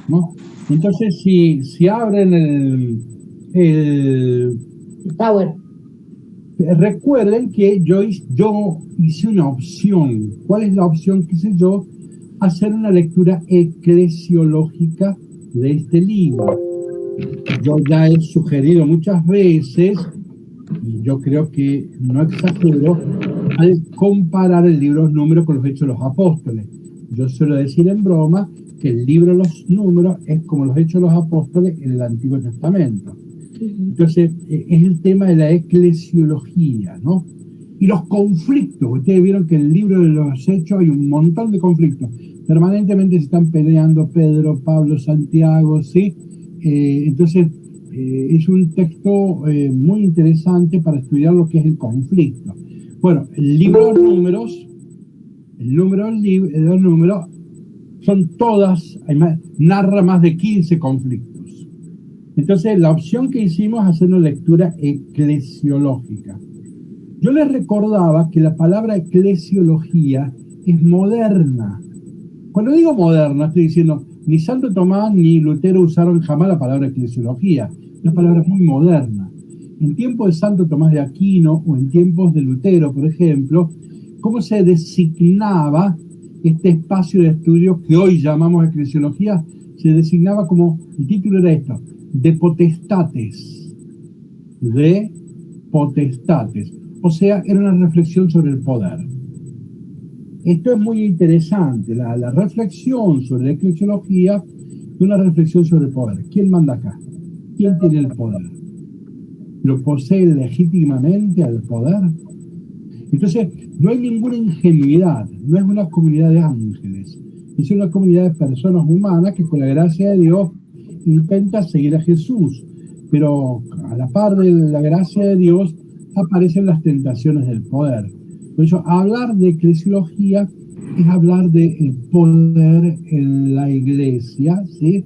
¿no? Entonces, si abren el Tower. recuerden que yo hice una opción. ¿Cuál es la opción que hice yo? Hacer una lectura eclesiológica de este libro. Yo ya he sugerido muchas veces, y yo creo que no exagero, al comparar el libro de los números con los hechos de los apóstoles. Yo suelo decir en broma que el libro de los números es como los hechos de los apóstoles en el Antiguo Testamento. Entonces, es el tema de la eclesiología, ¿no? Y los conflictos. Ustedes vieron que en el libro de los Hechos hay un montón de conflictos. Permanentemente se están peleando Pedro, Pablo, Santiago, ¿sí? Entonces, es un texto muy interesante para estudiar lo que es el conflicto. Bueno, el libro de los números, el número de los números, son todas, narra más de 15 conflictos. Entonces, la opción que hicimos es hacer una lectura eclesiológica. Yo les recordaba que la palabra eclesiología es moderna. Cuando digo moderna, estoy diciendo, ni Santo Tomás ni Lutero usaron jamás la palabra eclesiología. Una palabra muy moderna. En tiempos de Santo Tomás de Aquino o en tiempos de Lutero, por ejemplo, ¿cómo se designaba este espacio de estudio que hoy llamamos eclesiología? Se designaba como, el título era esto, de potestates. De potestates. O sea, era una reflexión sobre el poder. Esto es muy interesante, la reflexión sobre la eclesiología es una reflexión sobre el poder. ¿Quién manda acá? ¿Quién tiene el poder? ¿Lo posee legítimamente al poder? Entonces, no hay ninguna ingenuidad, no es una comunidad de ángeles, es una comunidad de personas humanas que con la gracia de Dios intenta seguir a Jesús, pero a la par de la gracia de Dios aparecen las tentaciones del poder. Por eso, hablar de eclesiología es hablar del poder en la iglesia, ¿sí?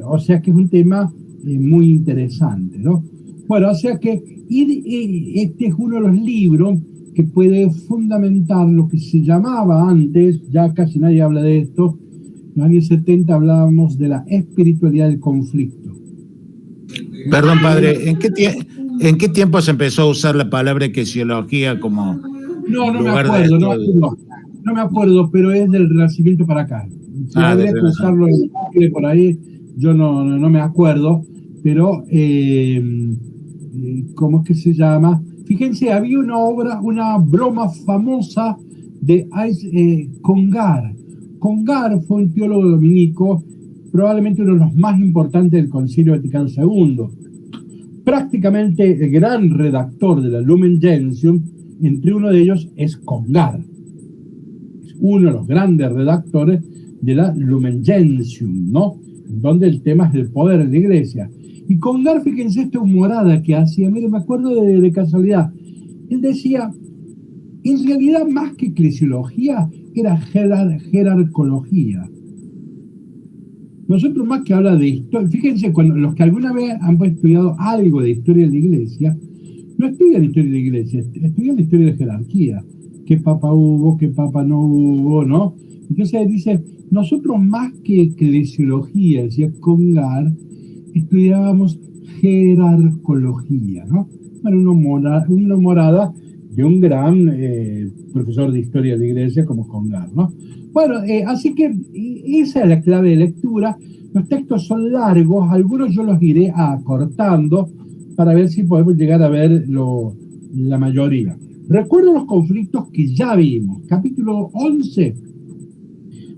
O sea que es un tema muy interesante, ¿no? Bueno, o sea que este es uno de los libros que puede fundamentar lo que se llamaba antes, ya casi nadie habla de esto, en los años 70 hablábamos de la espiritualidad del conflicto. Perdón, padre, ¿en qué tiempo se empezó a usar la palabra eclesiología como No me lugar de acuerdo, estudio? no me acuerdo, pero es del Renacimiento para acá. Si habría que usarlo por ahí, yo no me acuerdo, pero ¿cómo es que se llama? Fíjense, había una obra, una broma famosa de Congar. Congar fue un teólogo dominico, probablemente uno de los más importantes del Concilio Vaticano II. Prácticamente el gran redactor de la Lumen Gentium, entre uno de ellos es Congar. Es uno de los grandes redactores de la Lumen Gentium, ¿no? Donde el tema es el poder en la iglesia. Y Congar, fíjense esta humorada que hacía, mire, me acuerdo de casualidad. Él decía, en realidad más que eclesiología, era jerarcología. Nosotros más que hablar de historia, fíjense, cuando los que alguna vez han estudiado algo de historia de la iglesia, no estudian historia de la iglesia, estudian la historia de jerarquía. ¿Qué papa hubo, qué papa no hubo, no? Entonces dice, nosotros más que eclesiología, decía Congar, estudiábamos jerarcología, ¿no? Bueno, una morada de un gran profesor de historia de la iglesia como Congar, ¿no? Bueno, así que esa es la clave de lectura. Los textos son largos, algunos yo los iré acortando para ver si podemos llegar a ver la mayoría. Recuerdo los conflictos que ya vimos. Capítulo 11.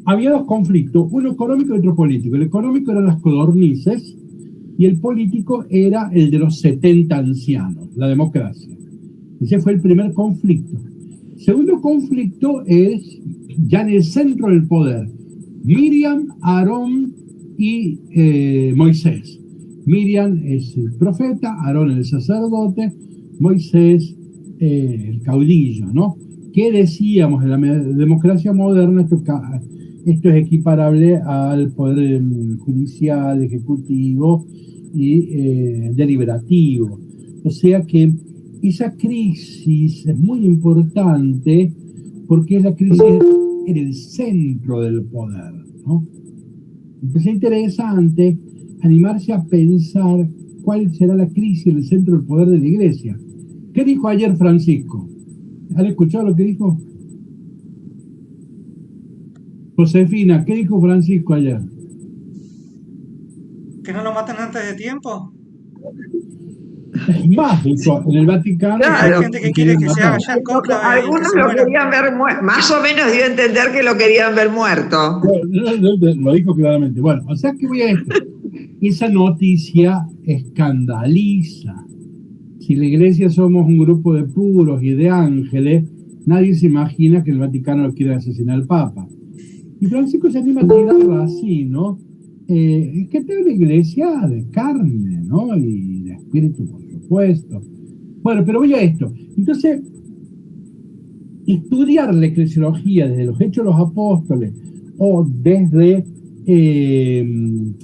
Había dos conflictos, uno económico y otro político. El económico eran las codornices y el político era el de los 70 ancianos, la democracia. Ese fue el primer conflicto. Segundo conflicto es ya en el centro del poder. Miriam, Aarón y Moisés. Miriam es el profeta, Aarón el sacerdote, Moisés el caudillo, ¿no? ¿Qué decíamos en la democracia moderna? Esto es equiparable al poder judicial, ejecutivo y deliberativo. O sea que esa crisis es muy importante porque es la crisis en el centro del poder, ¿no? Entonces es interesante animarse a pensar cuál será la crisis en el centro del poder de la Iglesia. ¿Qué dijo ayer Francisco? ¿Han escuchado lo que dijo? Josefina, ¿qué dijo Francisco ayer? ¿Que no lo matan antes de tiempo? Más, dijo, en el Vaticano. Claro. Hay gente que quiere que se haga ya el cónclave y que Algunos se lo muera. querían ver muerto, más o menos dio a entender que lo querían ver muerto. Lo dijo claramente. Bueno, o sea que voy a esto. Esa noticia escandaliza. Si la Iglesia somos un grupo de puros y de ángeles, nadie se imagina que el Vaticano lo quiere asesinar al Papa. Y Francisco se anima a tirarla así, ¿no? Es que tengo una iglesia de carne, ¿no? Y de espíritu, por supuesto. Bueno, pero voy a esto. Entonces, estudiar la eclesiología desde los Hechos de los Apóstoles o desde el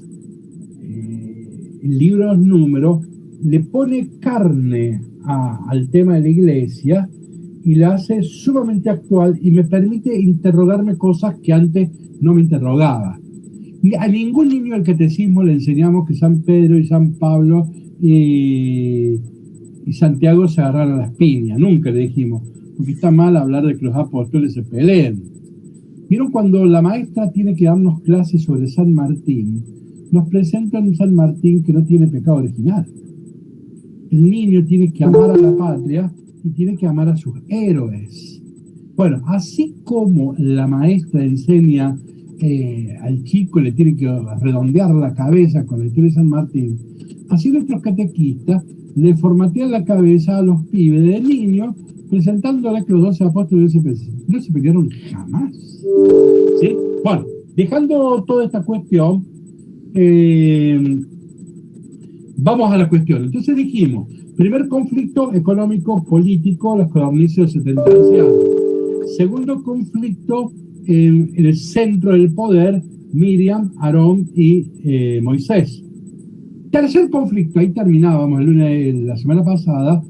libro de los Números le pone carne al tema de la iglesia y la hace sumamente actual y me permite interrogarme cosas que antes no me interrogaba. Y a ningún niño del catecismo le enseñamos que San Pedro y San Pablo y Santiago se agarraron a las piñas, nunca le dijimos, porque está mal hablar de que los apóstoles se peleen. ¿Vieron cuando la maestra tiene que darnos clases sobre San Martín? Nos presentan un San Martín que no tiene pecado original. El niño tiene que amar a la patria y tiene que amar a sus héroes. Bueno, así como la maestra enseña al chico, le tiene que redondear la cabeza con la historia de San Martín, así nuestros catequistas le formatean la cabeza a los pibes de niños, presentándole que los 12 apóstoles no se pelearon jamás. ¿Sí? Bueno, dejando toda esta cuestión, vamos a la cuestión. Entonces dijimos, primer conflicto económico, político, los codornices 70 ancianos. Segundo conflicto, en el centro del poder, Miriam, Aarón y Moisés. Tercer conflicto, ahí terminábamos el lunes, la semana pasada,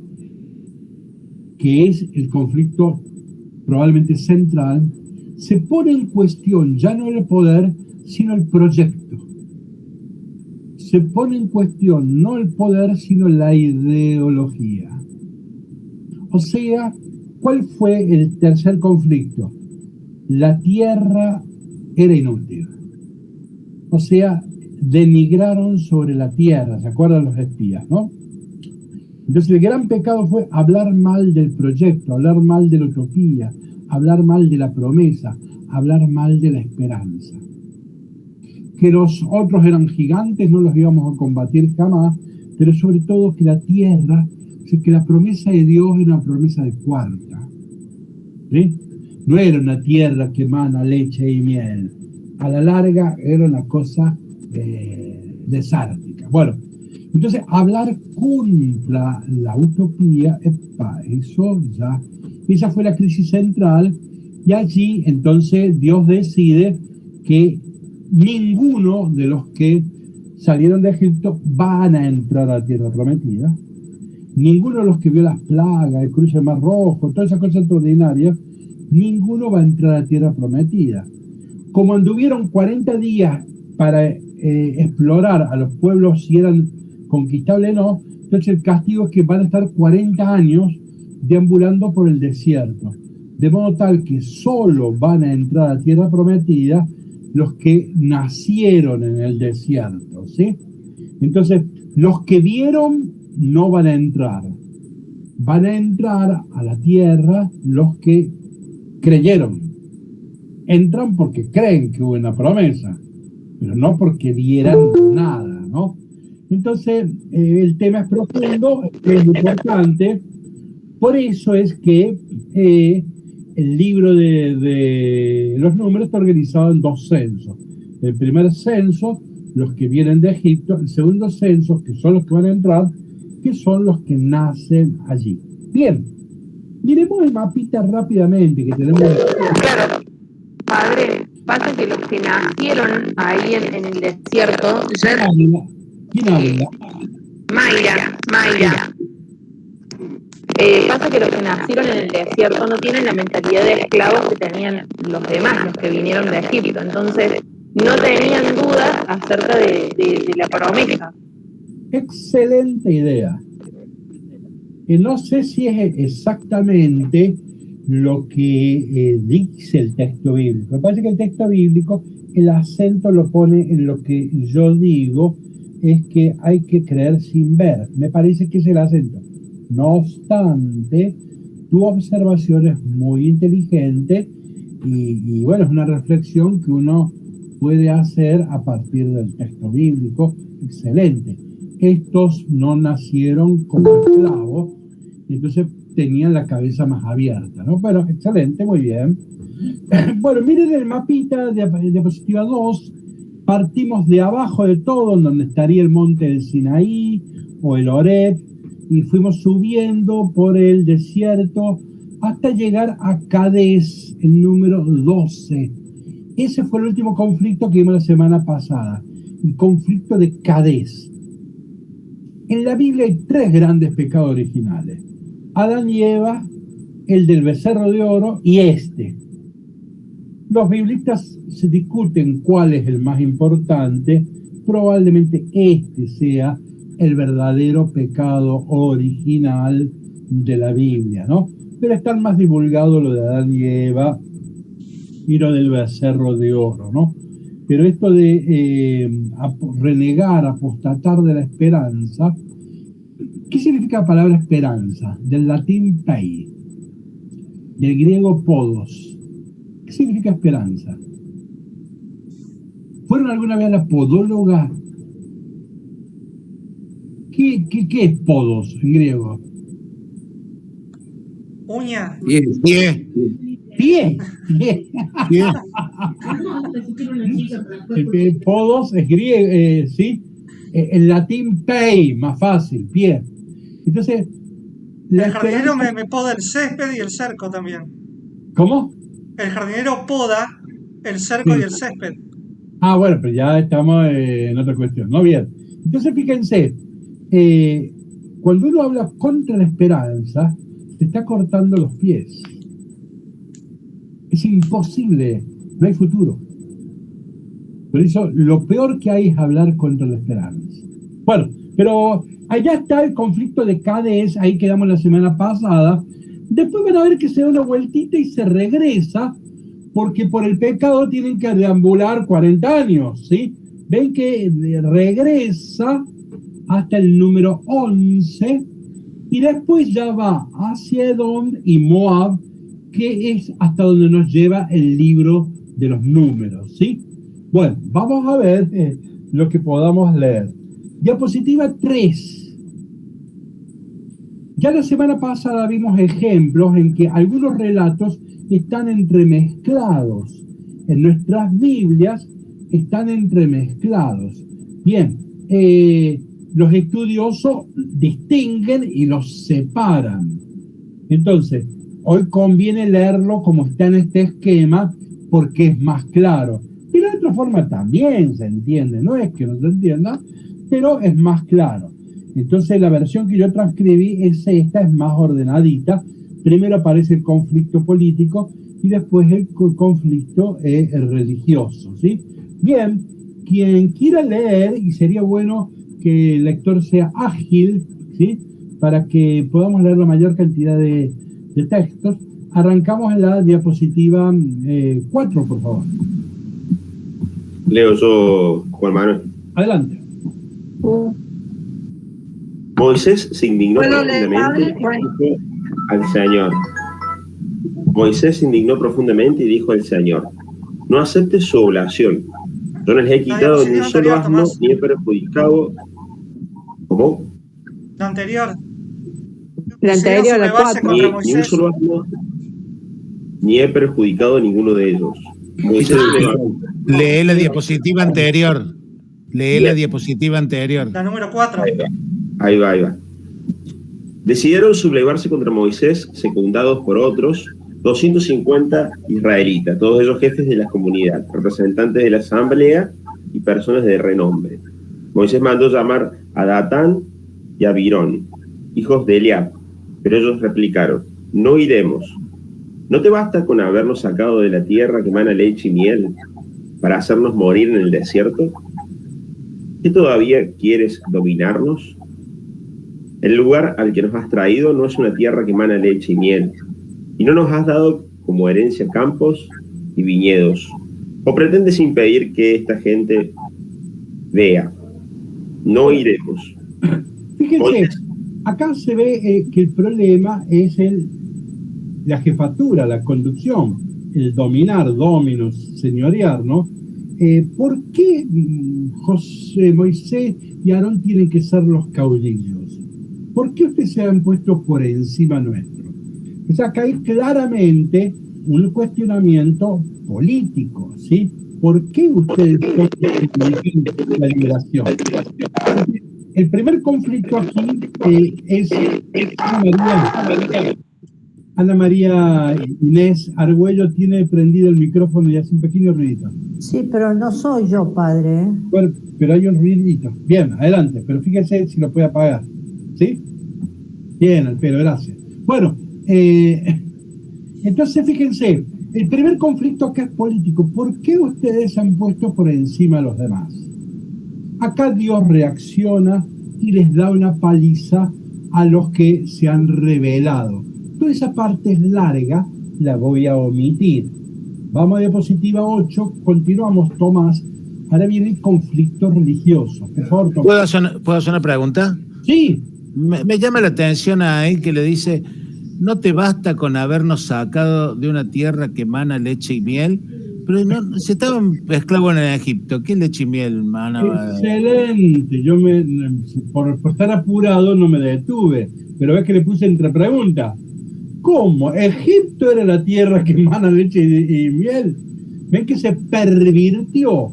que es el conflicto probablemente central, se pone en cuestión ya no el poder, sino el proyecto. Se pone en cuestión no el poder, sino la ideología. O sea, ¿cuál fue el tercer conflicto? La tierra era inútil. O sea, denigraron sobre la tierra, ¿se acuerdan los espías, no? Entonces el gran pecado fue hablar mal del proyecto, hablar mal de la utopía, hablar mal de la promesa, hablar mal de la esperanza. Que los otros eran gigantes, no los íbamos a combatir jamás, pero sobre todo que la tierra, o sea, que la promesa de Dios era una promesa de cuarta. ¿Sí? No era una tierra que emana leche y miel. A la larga era una cosa desértica. Bueno, entonces hablar contra la utopía, esa fue la crisis central, y allí entonces Dios decide que ninguno de los que salieron de Egipto van a entrar a la tierra prometida. Ninguno de los que vio las plagas, el cruce del Mar Rojo, todas esas cosas extraordinarias, ninguno va a entrar a la tierra prometida. Como anduvieron 40 días para explorar a los pueblos si eran conquistables o no, entonces el castigo es que van a estar 40 años deambulando por el desierto. De modo tal que solo van a entrar a la tierra prometida los que nacieron en el desierto, ¿sí? Entonces, los que vieron no van a entrar. Van a entrar a la tierra los que creyeron. Entran porque creen que hubo una promesa, pero no porque vieran nada, ¿no? Entonces, el tema es profundo, es importante. Por eso es que el libro de los números está organizado en dos censos. El primer censo, los que vienen de Egipto. El segundo censo, que son los que van a entrar, que son los que nacen allí. Bien, miremos el mapita rápidamente que tenemos. Claro, padre, pasa que los que nacieron ahí en el desierto, ¿Quién habla? Mayra. Pasa que los que nacieron en el desierto no tienen la mentalidad de esclavos que tenían los demás, los que vinieron de Egipto. Entonces, no tenían dudas acerca de la promesa. Excelente idea. Y no sé si es exactamente lo que dice el texto bíblico. Me parece que el texto bíblico, el acento lo pone en lo que yo digo, es que hay que creer sin ver. Me parece que es el acento. No obstante, tu observación es muy inteligente y bueno, es una reflexión que uno puede hacer a partir del texto bíblico. Excelente. Estos no nacieron como esclavos, y entonces tenían la cabeza más abierta, ¿no? Pero excelente, muy bien. Bueno, miren el mapita de diapositiva 2. Partimos de abajo de todo, en donde estaría el monte del Sinaí o el Horeb, y fuimos subiendo por el desierto hasta llegar a Cades, el número 12. Ese fue el último conflicto que vimos la semana pasada, el conflicto de Cades. En la Biblia hay 3 grandes pecados originales: Adán y Eva, el del becerro de oro y este. Los biblistas se discuten cuál es el más importante. Probablemente este sea el verdadero pecado original de la Biblia, ¿no? Pero están más divulgados lo de Adán y Eva y lo del becerro de oro, ¿no? Pero esto de renegar, apostatar de la esperanza, ¿qué significa la palabra esperanza? Del latín pei, del griego podos. ¿Qué significa esperanza? ¿Fueron alguna vez a la podóloga? ¿Qué es podos en griego? Uña. Pie. Pie. Podos es griego, ¿sí? En latín pei, más fácil, pie. Entonces, El jardinero me poda el césped y el cerco también. ¿Cómo? El jardinero poda el cerco Sí. y el césped. Ah, bueno, pero ya estamos en otra cuestión, ¿no? Bien. Entonces, fíjense, cuando uno habla contra la esperanza, se está cortando los pies. Es imposible, no hay futuro. Por eso, lo peor que hay es hablar contra la esperanza. Bueno, pero allá está el conflicto de Cades, ahí quedamos la semana pasada. Después van a ver que se da una vueltita y se regresa, porque por el pecado tienen que deambular 40 años, ¿sí? Ven que regresa hasta el número 11 y después ya va hacia Edom y Moab, que es hasta donde nos lleva el libro de los números, ¿sí? Bueno, vamos a ver lo que podamos leer. Diapositiva 3. Ya la semana pasada vimos ejemplos en que algunos relatos están entremezclados. En nuestras Biblias están entremezclados. Bien, los estudiosos distinguen y los separan. Entonces, hoy conviene leerlo como está en este esquema porque es más claro. Y de otra forma también se entiende, no es que no se entienda, pero es más claro. Entonces la versión que yo transcribí es esta, es más ordenadita. Primero aparece el conflicto político y después el conflicto religioso, ¿sí? Bien, quien quiera leer, y sería bueno que el lector sea ágil, ¿sí? Para que podamos leer la mayor cantidad de textos. Arrancamos en la diapositiva 4, por favor. Leo yo, Juan Manuel. Adelante. Moisés se indignó profundamente y dijo al Señor. Moisés se indignó profundamente y dijo al Señor: no aceptes su oblación. Yo no les he quitado ni un solo asno, ni he perjudicado. ¿Cómo? La anterior. La anterior, la 4. Ni un solo asno, ni he perjudicado ninguno de ellos. Moisés Lee la diapositiva anterior. Lee la diapositiva anterior. La número 4. Ahí va. Decidieron sublevarse contra Moisés, secundados por otros 250 israelitas, todos ellos jefes de la comunidad, representantes de la asamblea y personas de renombre. Moisés mandó llamar a Datán y a Abirón, hijos de Eliab, pero ellos replicaron: no iremos. ¿No te basta con habernos sacado de la tierra que emana leche y miel? para hacernos morir en el desierto? ¿Qué todavía quieres dominarnos? El lugar al que nos has traído no es una tierra que emana leche y miel, y no nos has dado como herencia campos y viñedos. ¿O pretendes impedir que esta gente vea? No iremos. Fíjense, acá se ve que el problema es la jefatura, la conducción, el dominar, dominus, señorear, ¿no? ¿Por qué José, Moisés y Aarón tienen que ser los caudillos? ¿Por qué ustedes se han puesto por encima nuestro? O sea, acá hay claramente un cuestionamiento político, ¿sí? ¿Por qué ustedes son la liberación? El primer conflicto aquí es Ana María Inés Argüello tiene prendido el micrófono y hace un pequeño ruidito. Sí, pero no soy yo, padre. Bueno, pero hay un ruidito. Bien, adelante, pero fíjese si lo puede apagar. ¿Sí? Bien, Alfredo, gracias. Bueno, entonces fíjense, el primer conflicto acá es político. ¿Por qué ustedes se han puesto por encima de los demás? Acá Dios reacciona y les da una paliza a los que se han rebelado. Toda esa parte es larga, la voy a omitir. Vamos a diapositiva 8, continuamos, Tomás. Ahora viene el conflicto religioso. Por favor, Tomás. ¿Puedo hacer una pregunta? Sí. Me llama la atención a él que le dice, no te basta con habernos sacado de una tierra que emana leche y miel, pero no, si estaban esclavos en Egipto, ¿qué leche y miel manaba? Excelente. Yo por estar apurado no me detuve, pero ves que le puse entre preguntas. ¿Cómo? ¿Egipto era la tierra que emana leche y miel? ¿Ven que se pervirtió?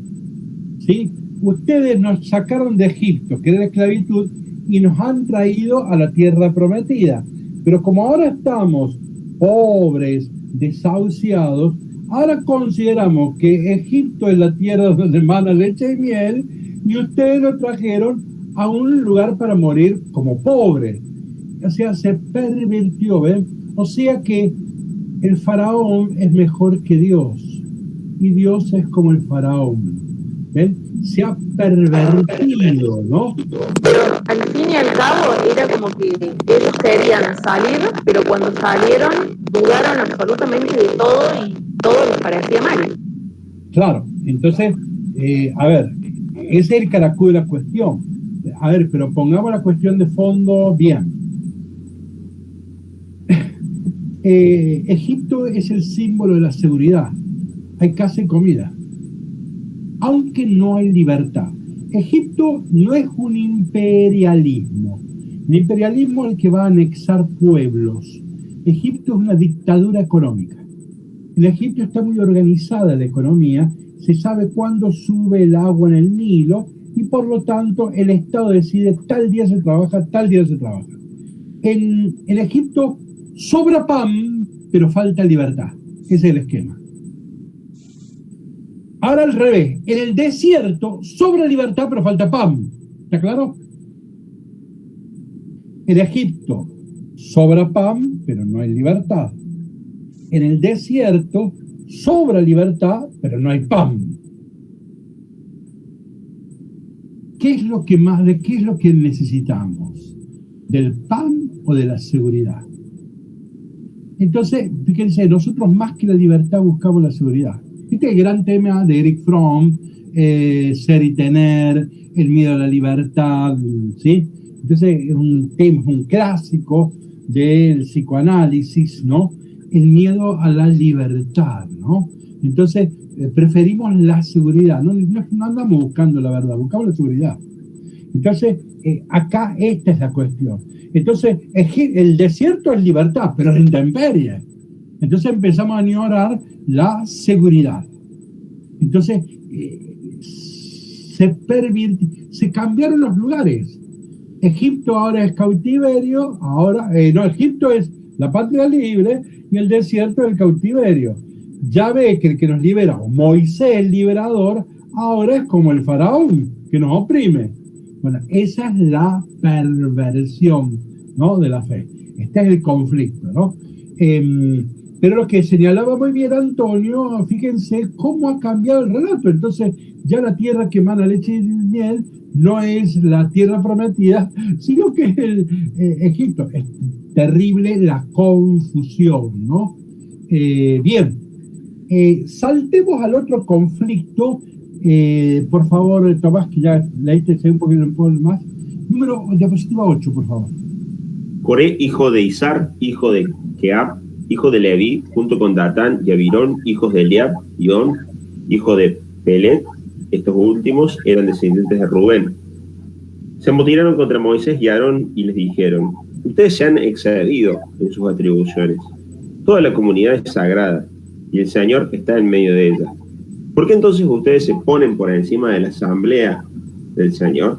¿Sí? Ustedes nos sacaron de Egipto, que era la esclavitud, y nos han traído a la tierra prometida. Pero como ahora estamos pobres, desahuciados, ahora consideramos que Egipto es la tierra donde emana leche y miel, y ustedes lo trajeron a un lugar para morir como pobres. O sea, se pervirtió, ¿ven? O sea que el faraón es mejor que Dios, y Dios es como el faraón, ¿ven? Se ha pervertido, ¿no? Pero al fin y al cabo era como que ellos querían salir, pero cuando salieron dudaron absolutamente de todo y todo les parecía mal. Claro, entonces, a ver, ese es el caracol de la cuestión. A ver, pero pongamos la cuestión de fondo bien. Egipto es el símbolo de la seguridad. Hay casa y comida. Aunque no hay libertad. Egipto no es un imperialismo. El imperialismo es el que va a anexar pueblos. Egipto es una dictadura económica. En Egipto está muy organizada la economía, se sabe cuándo sube el agua en el Nilo y por lo tanto el Estado decide tal día se trabaja, tal día se trabaja. En Egipto sobra pan, pero falta libertad. Ese es el esquema. Ahora al revés, en el desierto sobra libertad, pero falta pan. ¿Está claro? En Egipto sobra pan, pero no hay libertad. En el desierto sobra libertad, pero no hay pan. ¿Qué es lo que necesitamos? ¿Del pan o de la seguridad? Entonces, fíjense, nosotros más que la libertad buscamos la seguridad. Este es el gran tema de Eric Fromm, ser y tener, el miedo a la libertad, ¿sí? Entonces, es un tema, un clásico del psicoanálisis, ¿no? El miedo a la libertad, ¿no? Entonces, preferimos la seguridad, no andamos buscando la verdad, buscamos la seguridad. Entonces, acá esta es la cuestión. Entonces, el desierto es libertad, pero es intemperie. Entonces empezamos a ignorar la seguridad. Entonces, se cambiaron los lugares. Egipto ahora es cautiverio, Egipto es la patria libre y el desierto es el cautiverio. Ya ve que el que nos libera, o Moisés el liberador, ahora es como el faraón que nos oprime. Bueno, esa es la perversión, ¿no?, de la fe. Este es el conflicto, ¿no? Pero lo que señalaba muy bien Antonio, fíjense cómo ha cambiado el relato. Entonces, ya la tierra que emana leche y miel no es la tierra prometida, sino que es el Egipto. Es terrible la confusión, ¿no? Bien, saltemos al otro conflicto. Por favor, Tomás, que ya leíste un poco más. Diapositiva 8, por favor. Coré, hijo de Izar, hijo de Keab, hijo de Leví, junto con Datán y Abirón, hijos de Eliab y On, hijo de Pelet. Estos últimos eran descendientes de Rubén. Se amotinaron contra Moisés y Aarón y les dijeron: ustedes se han excedido en sus atribuciones. Toda la comunidad es sagrada y el Señor está en medio de ella. ¿Por qué entonces ustedes se ponen por encima de la asamblea del Señor?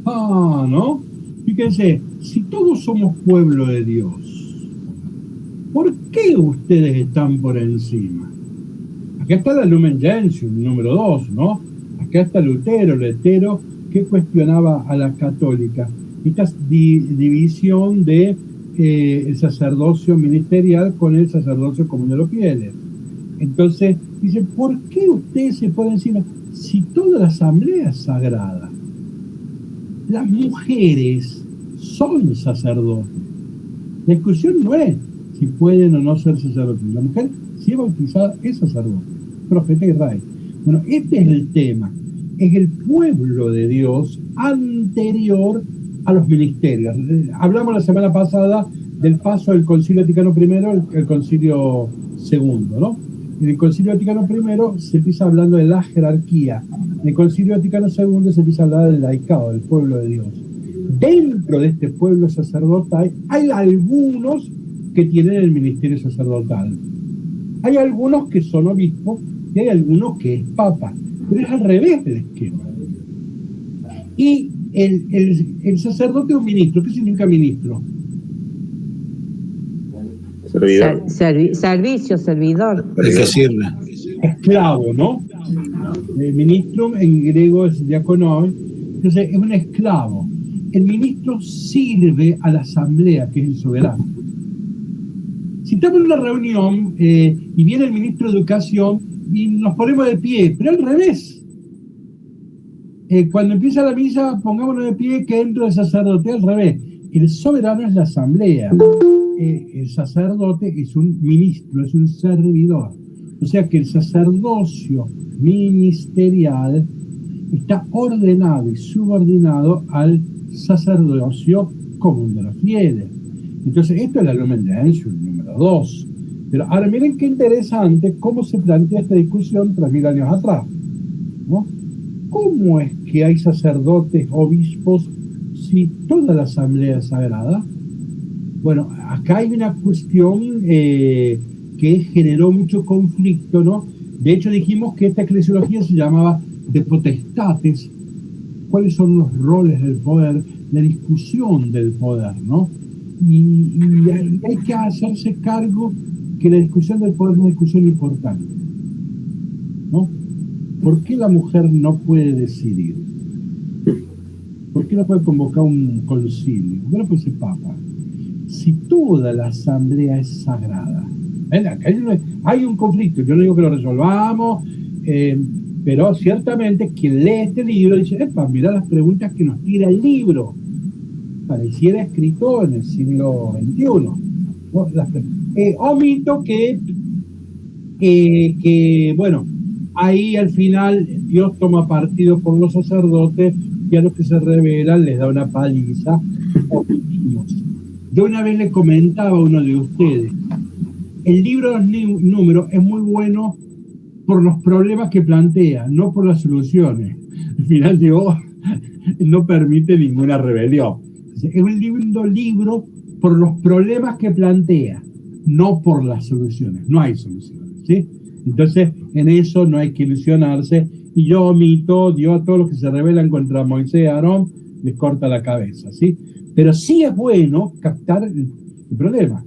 ¿No? Fíjense, si todos somos pueblo de Dios, ¿por qué ustedes están por encima? Acá está la Lumen Gentium, número 2, ¿no? Acá está Lutero, que cuestionaba a la católica. Esta división de el sacerdocio ministerial con el sacerdocio común de los fieles. Entonces, dice, ¿por qué ustedes se ponen encima? Si toda la asamblea es sagrada. Las mujeres son sacerdotes. La discusión no es si pueden o no ser sacerdotes. La mujer, si es bautizada, es sacerdote, profeta de Israel. Bueno, este es el tema. Es el pueblo de Dios anterior a los ministerios. Hablamos la semana pasada del paso del Concilio Vaticano I al Concilio II, ¿no? En el Concilio Vaticano I se empieza hablando de la jerarquía. En el Concilio Vaticano II se empieza a hablar del laicado, del pueblo de Dios. Dentro de este pueblo sacerdotal hay algunos que tienen el ministerio sacerdotal. Hay algunos que son obispos y hay algunos que es papa. Pero es al revés del esquema. Y el sacerdote es un ministro. ¿Qué significa ministro? Servicio, servidor. El que sirve. Esclavo, ¿no? El ministro en griego es diaconoi. Entonces es un esclavo. El ministro sirve a la asamblea, que es el soberano. Si estamos en una reunión y viene el ministro de Educación y nos ponemos de pie, pero al revés. Cuando empieza la misa, pongámonos de pie, que dentro del sacerdote, al revés. El soberano es la asamblea. El sacerdote es un ministro, es un servidor. O sea que el sacerdocio ministerial está ordenado y subordinado al sacerdocio común de los fieles. Entonces, esto es la Lumen Gentium, número 2. Pero ahora miren qué interesante cómo se plantea esta discusión 3000 años atrás, ¿no? ¿Cómo es que hay sacerdotes, obispos, si toda la asamblea es sagrada? Bueno, acá hay una cuestión que generó mucho conflicto, ¿no? De hecho, dijimos que esta eclesiología se llamaba de potestates. ¿Cuáles son los roles del poder? La discusión del poder, ¿no? Y hay que hacerse cargo que la discusión del poder es una discusión importante, ¿no? ¿Por qué la mujer no puede decidir? ¿Por qué no puede convocar un concilio? ¿Por qué no puede ser papa? Si toda la asamblea es sagrada. Hay un conflicto, yo no digo que lo resolvamos, pero ciertamente quien lee este libro dice, mira las preguntas que nos tira el libro. Pareciera escrito en el siglo XXI. ¿No? Omito que bueno, ahí al final Dios toma partido por los sacerdotes y a los que se rebelan les da una paliza. Yo una vez le comentaba a uno de ustedes, el libro de los números es muy bueno por los problemas que plantea, no por las soluciones. Al final Dios no permite ninguna rebelión. Es un lindo libro por los problemas que plantea, no por las soluciones. No hay soluciones, ¿sí? Entonces, en eso no hay que ilusionarse. Y yo omito, Dios a todos los que se rebelan contra Moisés y Aarón, les corta la cabeza, ¿sí? Pero sí es bueno captar el problema.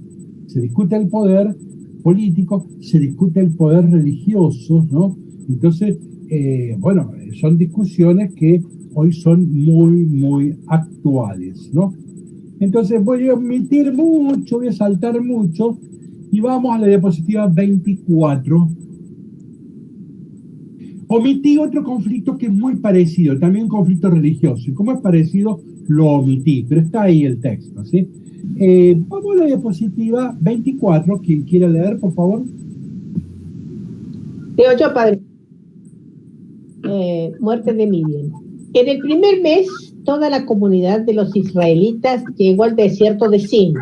Se discute el poder político, se discute el poder religioso, ¿no? Entonces, bueno, son discusiones que hoy son muy, muy actuales, ¿no? Entonces voy a omitir mucho, voy a saltar mucho, Y vamos a la diapositiva 24. Omití otro conflicto que es muy parecido, también un conflicto religioso. Y como es parecido, lo omití, pero está ahí el texto, ¿sí? Vamos a la diapositiva 24. Quien quiera leer, por favor. Leo yo, padre. Muerte de Miriam. En el primer mes, toda la comunidad de los israelitas llegó al desierto de Sin,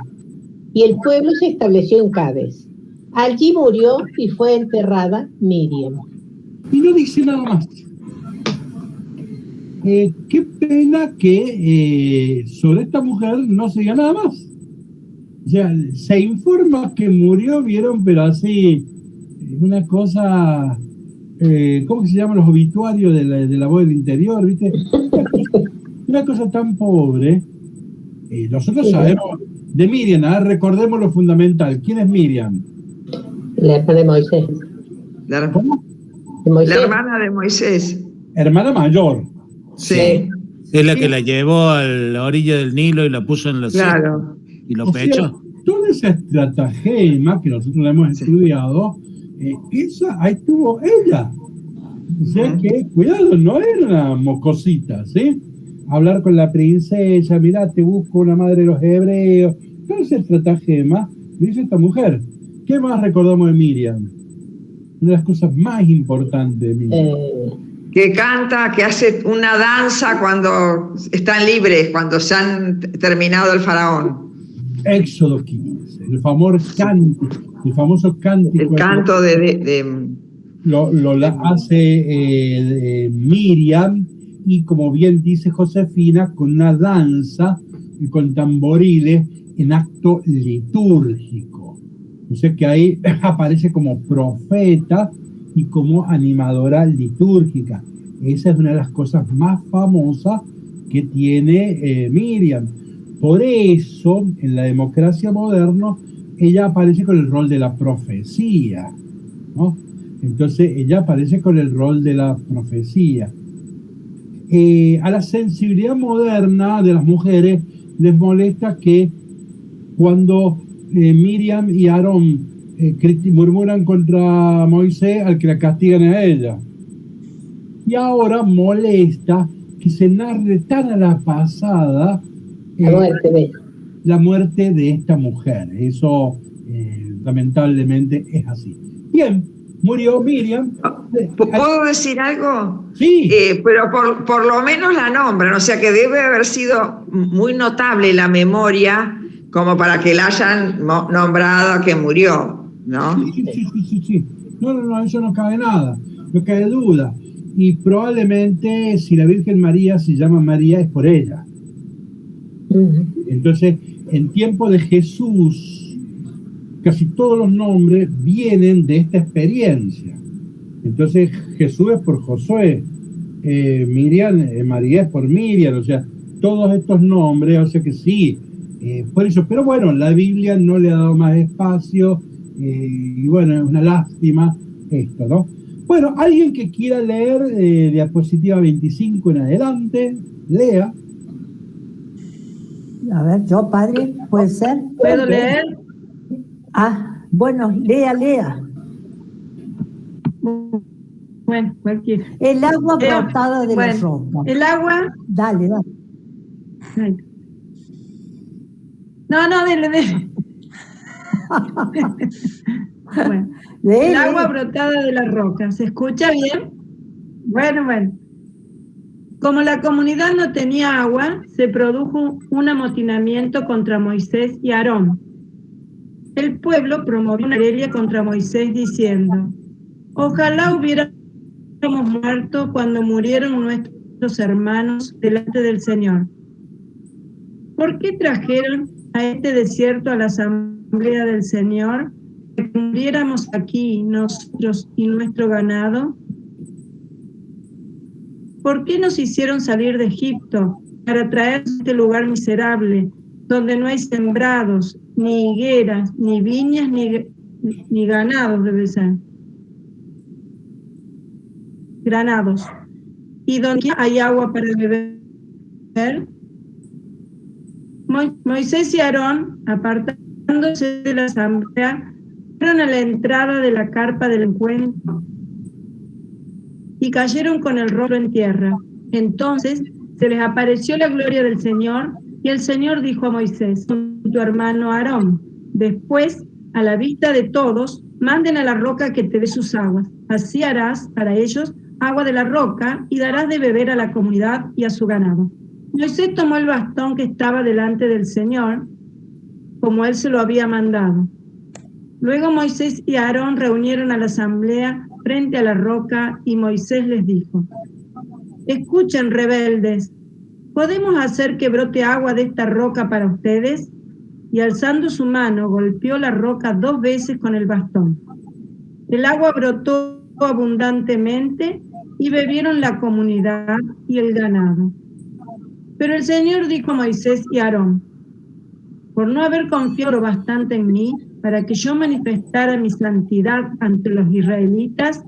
y el pueblo se estableció en Cades. Allí murió y fue enterrada Miriam. Y no dice nada más. Qué pena que sobre esta mujer no se diga nada más. O sea, se informa que murió, vieron, pero así, una cosa, ¿cómo se llaman los obituarios de la voz del interior, viste? Una cosa tan pobre. Nosotros sabemos de Miriam, recordemos lo fundamental. ¿Quién es Miriam? La hermana de Moisés. ¿Cómo? La hermana de Moisés. Hermana mayor. Sí. Es la que la llevó a la orilla del Nilo y la puso en la Claro. y lo O sea, pechó. toda esa estratagema que nosotros la hemos estudiado, ahí estuvo ella. O sea que, cuidado, no era una mocosita, ¿sí? Hablar con la princesa, mirá, te busco una madre de los hebreos. Toda esa estratagema lo hizo esta mujer. ¿Qué más recordamos de Miriam? Una de las cosas más importantes de Miriam. Que canta, que hace una danza cuando están libres, cuando se han terminado el faraón. Éxodo 15, el famoso cántico. El canto lo hace Miriam, y como bien dice Josefina, con una danza y con tamboriles en acto litúrgico. O sea que ahí aparece como profeta y como animadora litúrgica. Esa es una de las cosas más famosas que tiene Miriam. Por eso, en la democracia moderna, ella aparece con el rol de la profecía, ¿no? Entonces, ella aparece con el rol de la profecía. A la sensibilidad moderna de las mujeres les molesta que cuando Miriam y Aarón murmuran contra Moisés, al que la castigan a ella. Y ahora molesta que se narre tan a la pasada la muerte de esta mujer. Eso lamentablemente es así. Bien, murió Miriam. ¿Puedo decir algo? Sí. Pero por lo menos la nombran, o sea que debe haber sido muy notable la memoria como para que la hayan nombrado que murió, ¿no? Sí. No, eso no cabe nada, no cabe duda. Y probablemente si la Virgen María se llama María es por ella. Entonces, en tiempo de Jesús, casi todos los nombres vienen de esta experiencia. Entonces, Jesús es por Josué, Miriam, María es por Miriam, o sea, todos estos nombres, o sea que sí, por eso. Pero bueno, la Biblia no le ha dado más espacio, y bueno, es una lástima esto, ¿no? Bueno, alguien que quiera leer diapositiva 25 en adelante, lea. A ver, yo, padre, ¿puede ser? ¿Puedo leer? Bueno, lea. Bueno, cualquiera. El agua brotada de la roca. El agua. Dale. Ay. No, dele. Bueno, el agua brotada de la roca. ¿Se escucha bien? Bueno. Como la comunidad no tenía agua, se produjo un amotinamiento contra Moisés y Aarón. El pueblo promovió una querella contra Moisés diciendo: ojalá hubiéramos muerto cuando murieron nuestros hermanos delante del Señor. ¿Por qué trajeron a este desierto a la asamblea del Señor, que muriéramos aquí nosotros y nuestro ganado? ¿Por qué nos hicieron salir de Egipto para traernos a este lugar miserable, donde no hay sembrados, ni higueras, ni viñas, ni ganados, debe ser? Granados. ¿Y donde hay agua para beber? Moisés y Aarón, apartándose de la asamblea, Fueron a la entrada de la carpa del encuentro y cayeron con el rostro en tierra. Entonces se les apareció la gloria del Señor, y el Señor dijo a Moisés, tu hermano Aarón, después, a la vista de todos, manden a la roca que te dé sus aguas. Así harás para ellos agua de la roca y darás de beber a la comunidad y a su ganado. Moisés tomó el bastón que estaba delante del Señor, como él se lo había mandado. Luego Moisés y Aarón reunieron a la asamblea frente a la roca, y Moisés les dijo, escuchen, rebeldes, ¿podemos hacer que brote agua de esta roca para ustedes? Y alzando su mano, golpeó la roca 2 veces con el bastón. El agua brotó abundantemente y bebieron la comunidad y el ganado. Pero el Señor dijo a Moisés y a Aarón, por no haber confiado bastante en mí, para que yo manifestara mi santidad ante los israelitas,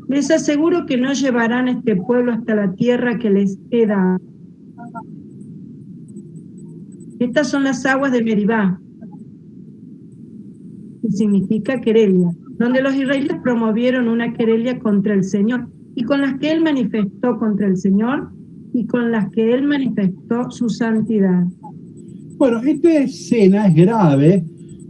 les aseguro que no llevarán a este pueblo hasta la tierra que les he dado. Estas son las aguas de Meribá, que significa querella, donde los israelitas promovieron una querella contra el Señor, y con las que él manifestó contra el Señor, y con las que él manifestó su santidad. Bueno, esta escena es grave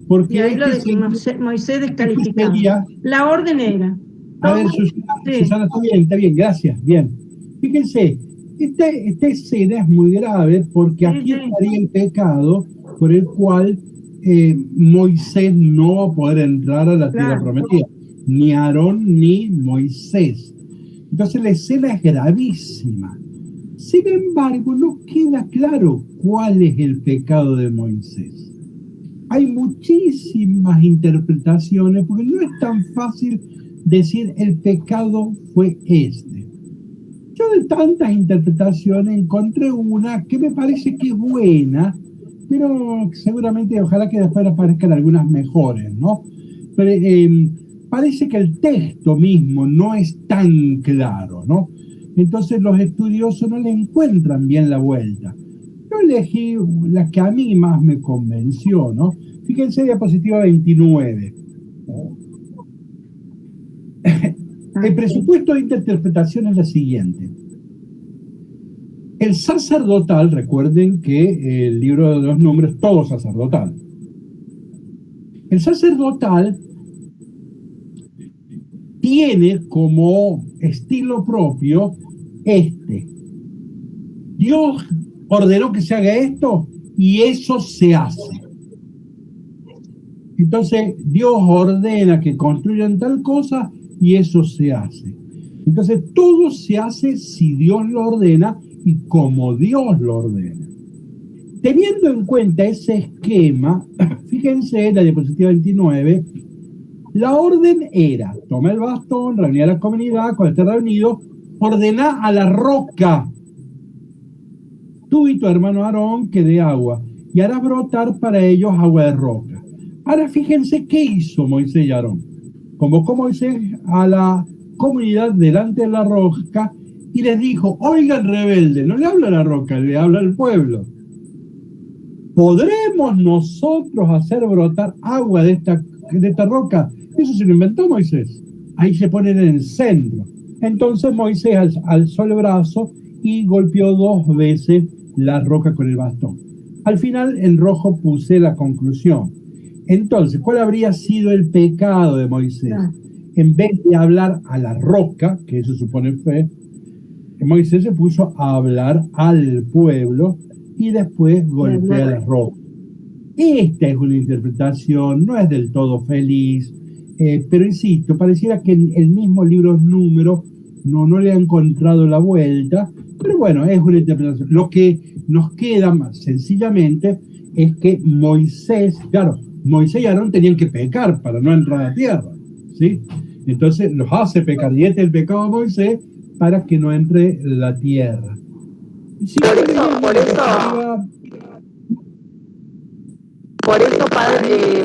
porque... Y ahí lo de Moisés descalificado. La orden era... A ver, Susana, está bien, gracias, bien. Fíjense, esta escena es muy grave porque aquí estaría el pecado por el cual Moisés no va a poder entrar a la tierra prometida, ni Aarón ni Moisés. Entonces la escena es gravísima. Sin embargo, no queda claro cuál es el pecado de Moisés. Hay muchísimas interpretaciones porque no es tan fácil decir el pecado fue este. Yo de tantas interpretaciones encontré una que me parece que es buena, pero seguramente ojalá que después aparezcan algunas mejores, ¿no? Pero, parece que el texto mismo no es tan claro, ¿no? Entonces los estudiosos no le encuentran bien la vuelta. Yo elegí la que a mí más me convenció, ¿no? Fíjense, diapositiva 29. El presupuesto de interpretación es la siguiente. El sacerdotal, recuerden que el libro de los Números es todo sacerdotal. El sacerdotal tiene como estilo propio Dios ordenó que se haga esto y eso se hace. Entonces Dios ordena que construyan tal cosa y eso se hace. Entonces todo se hace si Dios lo ordena y como Dios lo ordena. Teniendo en cuenta ese esquema, fíjense en la diapositiva 29, la orden era, toma el bastón, reunir a la comunidad, cuando esté reunido, ordená a la roca, tú y tu hermano Aarón, que dé agua, y harás brotar para ellos agua de roca. Ahora fíjense qué hizo Moisés y Aarón. Convocó Moisés a la comunidad delante de la roca y les dijo, oigan rebelde, no le habla a la roca, le habla al pueblo. ¿Podremos nosotros hacer brotar agua de esta roca? Eso se lo inventó Moisés. Ahí se ponen en el centro. Entonces Moisés alzó el brazo y golpeó 2 veces la roca con el bastón. Al final en rojo puse la conclusión. Entonces, ¿cuál habría sido el pecado de Moisés? En vez de hablar a la roca, que eso supone fe, Moisés se puso a hablar al pueblo y después golpea la roca. Esta es una interpretación, no es del todo feliz, pero insisto, pareciera que el mismo libro Números no le ha encontrado la vuelta, pero bueno, es una interpretación. Lo que nos queda más sencillamente es que Moisés y Aarón tenían que pecar para no entrar a la tierra, ¿sí? Entonces los hace pecar, y este es el pecado de Moisés para que no entre la tierra. Sí, por eso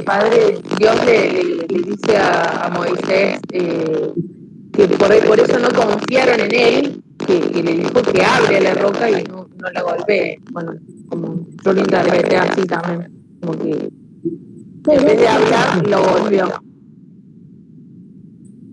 padre Dios le dice a Moisés que por eso no confiaron en él, que le dijo que abre la roca y no la golpee. Bueno, como yo lo interpreté así también, como que en vez de hablar lo volvió.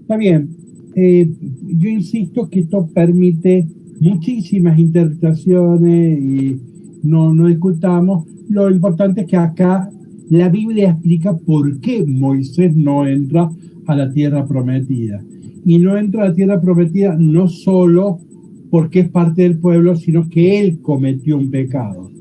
Está bien. Yo insisto que esto permite muchísimas interpretaciones y no discutamos. Lo importante es que acá la Biblia explica por qué Moisés no entra a la tierra prometida. Y no entra a la tierra prometida no solo porque es parte del pueblo, sino que él cometió un pecado.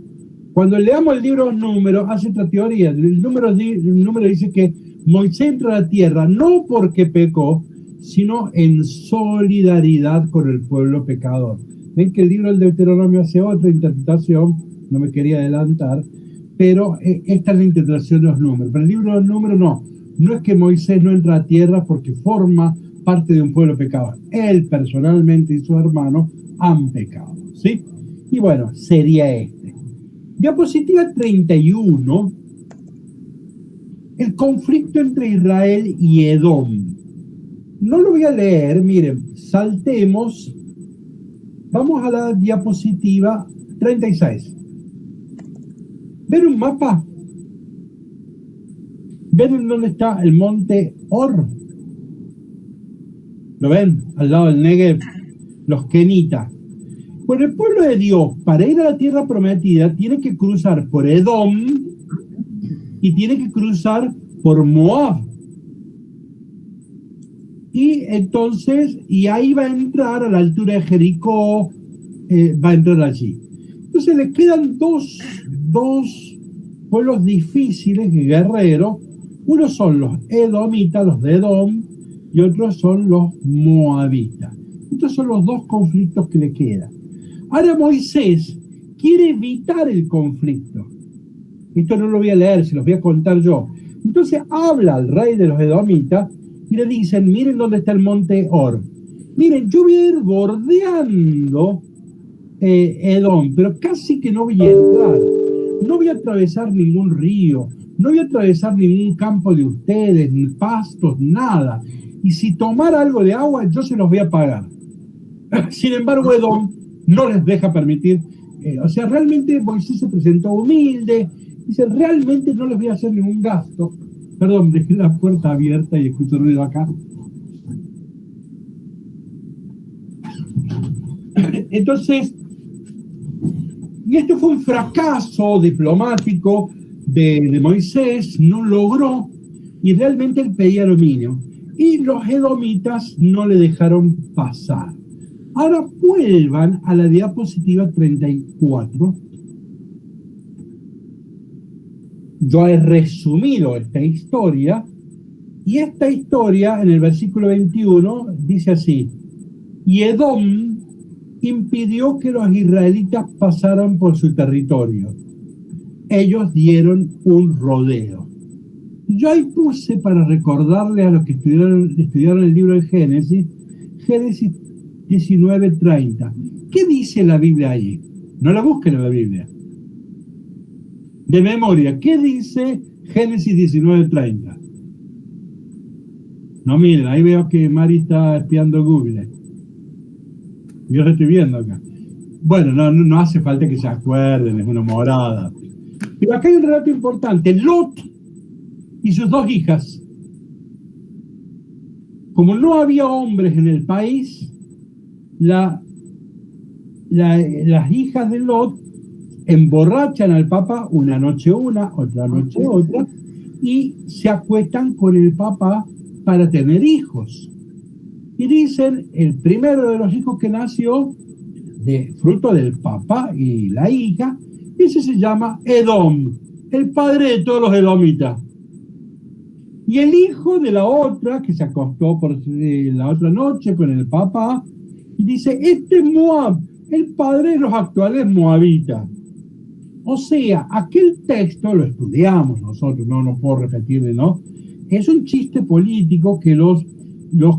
Cuando leamos el libro de los Números, hace otra teoría. El número dice que Moisés entra a la tierra no porque pecó, sino en solidaridad con el pueblo pecador. Ven que el libro del Deuteronomio hace otra interpretación, no me quería adelantar, pero esta es la interpretación de los Números. Pero el libro de los Números no es que Moisés no entra a tierra porque forma parte de un pueblo pecador. Él personalmente y sus hermanos han pecado, ¿sí? Y bueno, sería este. Diapositiva 31, el conflicto entre Israel y Edom. No lo voy a leer, miren, saltemos. Vamos a la diapositiva 36. ¿Ven un mapa? ¿Ven dónde está el monte Or? ¿Lo ven? Al lado del Negev, los kenitas. Bueno, el pueblo de Dios, para ir a la tierra prometida, tiene que cruzar por Edom y tiene que cruzar por Moab. Y entonces, y ahí va a entrar a la altura de Jericó, va a entrar allí. Entonces le quedan dos pueblos difíciles y guerreros. Uno son los edomitas, los de Edom, y otros son los moabitas. Estos son los dos conflictos que le quedan. Ahora Moisés quiere evitar el conflicto. Esto no lo voy a leer, se los voy a contar yo. Entonces habla al rey de los edomitas y le dicen, miren dónde está el monte Or. Miren, yo voy a ir bordeando Edom, pero casi que no voy a entrar. No voy a atravesar ningún río, no voy a atravesar ningún campo de ustedes, ni pastos, nada. Y si tomar algo de agua, yo se los voy a pagar. Sin embargo, Edom no les deja permitir. O sea, realmente Moisés se presentó humilde. Dice, realmente no les voy a hacer ningún gasto. Perdón, dejé la puerta abierta y escucho ruido acá. Entonces, y esto fue un fracaso diplomático de Moisés, no logró, y realmente él pedía lo mínimo. Y los edomitas no le dejaron pasar. Ahora vuelvan a la diapositiva 34. Yo he resumido esta historia, y esta historia en el versículo 21 dice así: y Edom impidió que los israelitas pasaran por su territorio. Ellos dieron un rodeo. Yo ahí puse para recordarle a los que estudiaron el libro de Génesis 19:30. ¿Qué dice la Biblia ahí? No la busquen en la Biblia. De memoria, ¿qué dice Génesis 19:30? No, miren, ahí veo que Mari está espiando Google. Yo lo estoy viendo acá. Bueno, no hace falta que se acuerden, es una morada. Pero acá hay un relato importante. Lot y sus dos hijas. Como no había hombres en el país, las hijas de Lot emborrachan al papá una noche una, otra noche otra, y se acuestan con el papá para tener hijos. Y dicen, el primero de los hijos que nació, de fruto del papá y la hija, ese se llama Edom, el padre de todos los edomitas. Y el hijo de la otra, que se acostó por la otra noche con el papá, y dice, este es Moab, el padre de los actuales moabitas. O sea, aquel texto lo estudiamos nosotros, no puedo repetirle, ¿no? Es un chiste político que los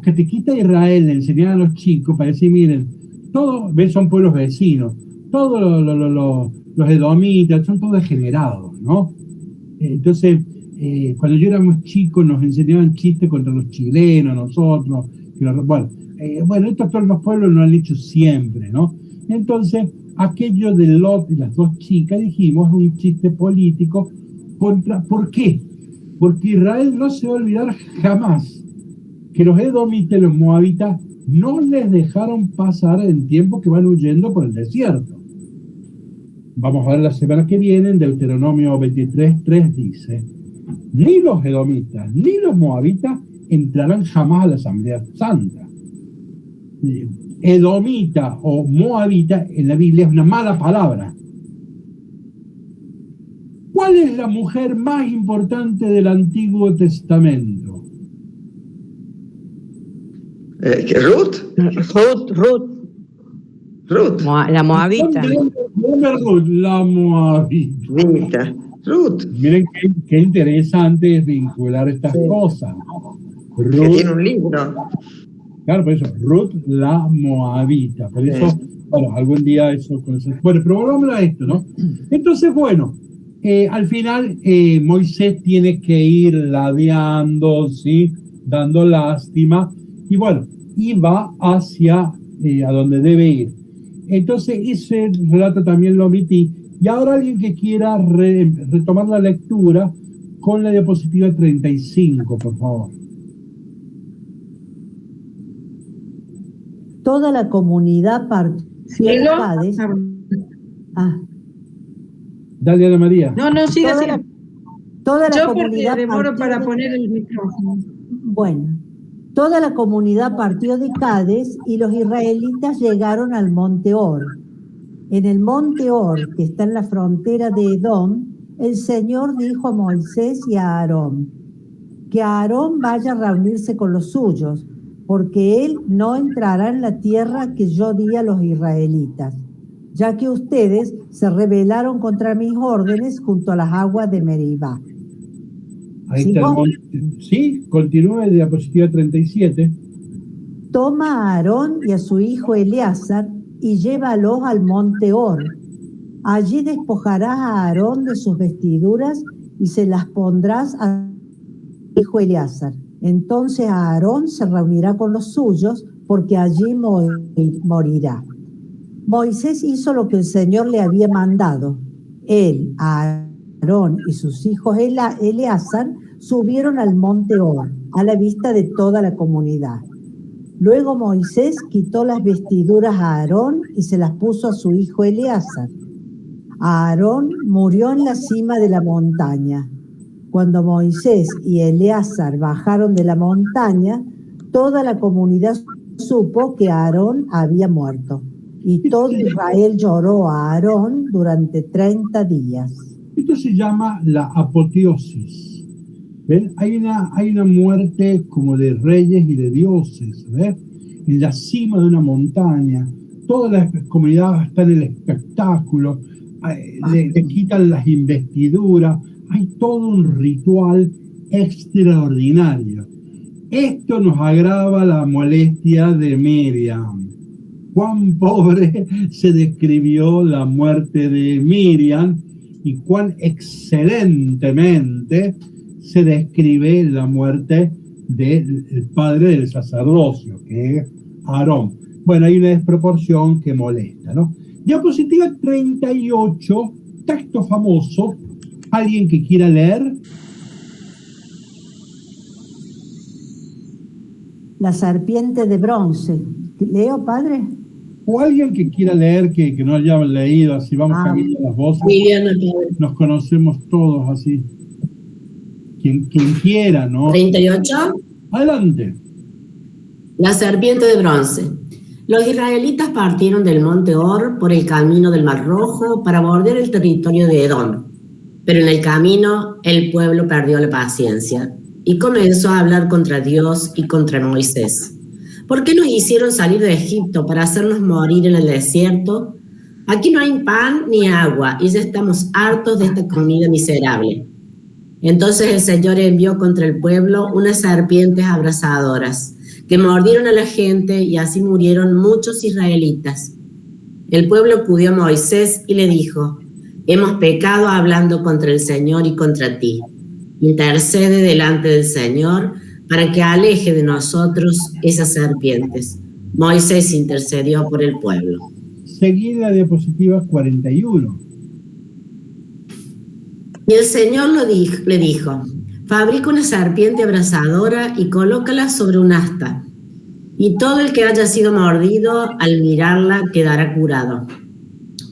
catequistas de Israel le enseñaban a los chicos para decir, miren, todos son pueblos vecinos, todos los edomitas son todos degenerados, ¿no? Entonces, cuando yo éramos chicos nos enseñaban chistes contra los chilenos, nosotros, bueno, estos todos los pueblos lo han hecho siempre, ¿no? Entonces, aquello de Lot y las dos chicas, dijimos, un chiste político ¿por qué? Porque Israel no se va a olvidar jamás que los edomitas y los moabitas no les dejaron pasar en tiempo que van huyendo por el desierto. Vamos a ver la semana que viene, en Deuteronomio 23:3 dice: ni los edomitas ni los moabitas entrarán jamás a la Asamblea Santa. Edomita o moabita en la Biblia es una mala palabra. ¿Cuál es la mujer más importante del Antiguo Testamento? ¿Ruth? Ruth. La moabita. La moabita. Ruth. Miren qué interesante es vincular estas cosas. Ruth, que tiene un libro. Claro, por eso, Ruth la moabita. Por eso, bueno, algún día eso... Bueno, pero volvamos a esto, ¿no? Entonces, bueno, al final Moisés tiene que ir ladeando, ¿sí? Dando lástima, y bueno, y va hacia a donde debe ir. Entonces, ese relato también lo omití. Y ahora alguien que quiera retomar la lectura con la diapositiva 35, por favor. Toda la comunidad partió de Cádiz. Dale, Ana María. No, sigue así. Toda la Yo comunidad porque demoro para poner el micrófono. Bueno, toda la comunidad partió de Cádiz y los israelitas llegaron al monte Or. En el monte Or, que está en la frontera de Edom, el Señor dijo a Moisés y a Aarón que Aarón vaya a reunirse con los suyos, porque él no entrará en la tierra que yo di a los israelitas, ya que ustedes se rebelaron contra mis órdenes junto a las aguas de Meribá. Ahí está el monte. Sí, continúe de diapositiva 37. Toma a Aarón y a su hijo Eleazar y llévalos al monte Or. Allí despojarás a Aarón de sus vestiduras y se las pondrás a su hijo Eleazar. Entonces Aarón se reunirá con los suyos, porque allí morirá. Moisés hizo lo que el Señor le había mandado. Él, Aarón y sus hijos Eleazar subieron al monte Or, a la vista de toda la comunidad. Luego Moisés quitó las vestiduras a Aarón y se las puso a su hijo Eleazar. Aarón murió en la cima de la montaña. Cuando Moisés y Eleazar bajaron de la montaña, toda la comunidad supo que Aarón había muerto. Y todo Israel lloró a Aarón durante 30 días. Esto se llama la apoteosis. ¿Ven? Hay una muerte como de reyes y de dioses, ¿ves? En la cima de una montaña, toda la comunidad está en el espectáculo, le quitan las investiduras, hay todo un ritual extraordinario. Esto nos agrava la molestia de Miriam. Cuán pobre se describió la muerte de Miriam y cuán excelentemente se describe la muerte del padre del sacerdocio, que es Aarón. Bueno, hay una desproporción que molesta, ¿no? Diapositiva 38, texto famoso. ¿Alguien que quiera leer? La serpiente de bronce. ¿Leo, padre? O alguien que quiera leer que no haya leído, así vamos cambiando las voces. Nos conocemos todos así. Quien quiera, ¿no? 38. Adelante. La serpiente de bronce. Los israelitas partieron del monte Or por el camino del Mar Rojo para bordear el territorio de Edom. Pero en el camino el pueblo perdió la paciencia y comenzó a hablar contra Dios y contra Moisés. ¿Por qué nos hicieron salir de Egipto para hacernos morir en el desierto? Aquí no hay pan ni agua y ya estamos hartos de esta comida miserable. Entonces el Señor envió contra el pueblo unas serpientes abrasadoras que mordieron a la gente y así murieron muchos israelitas. El pueblo acudió a Moisés y le dijo: hemos pecado hablando contra el Señor y contra ti. Intercede delante del Señor para que aleje de nosotros esas serpientes. Moisés intercedió por el pueblo. Seguí la diapositiva 41. Y el Señor le dijo: Fabrica una serpiente abrasadora y colócala sobre un asta. Y todo el que haya sido mordido, al mirarla, quedará curado.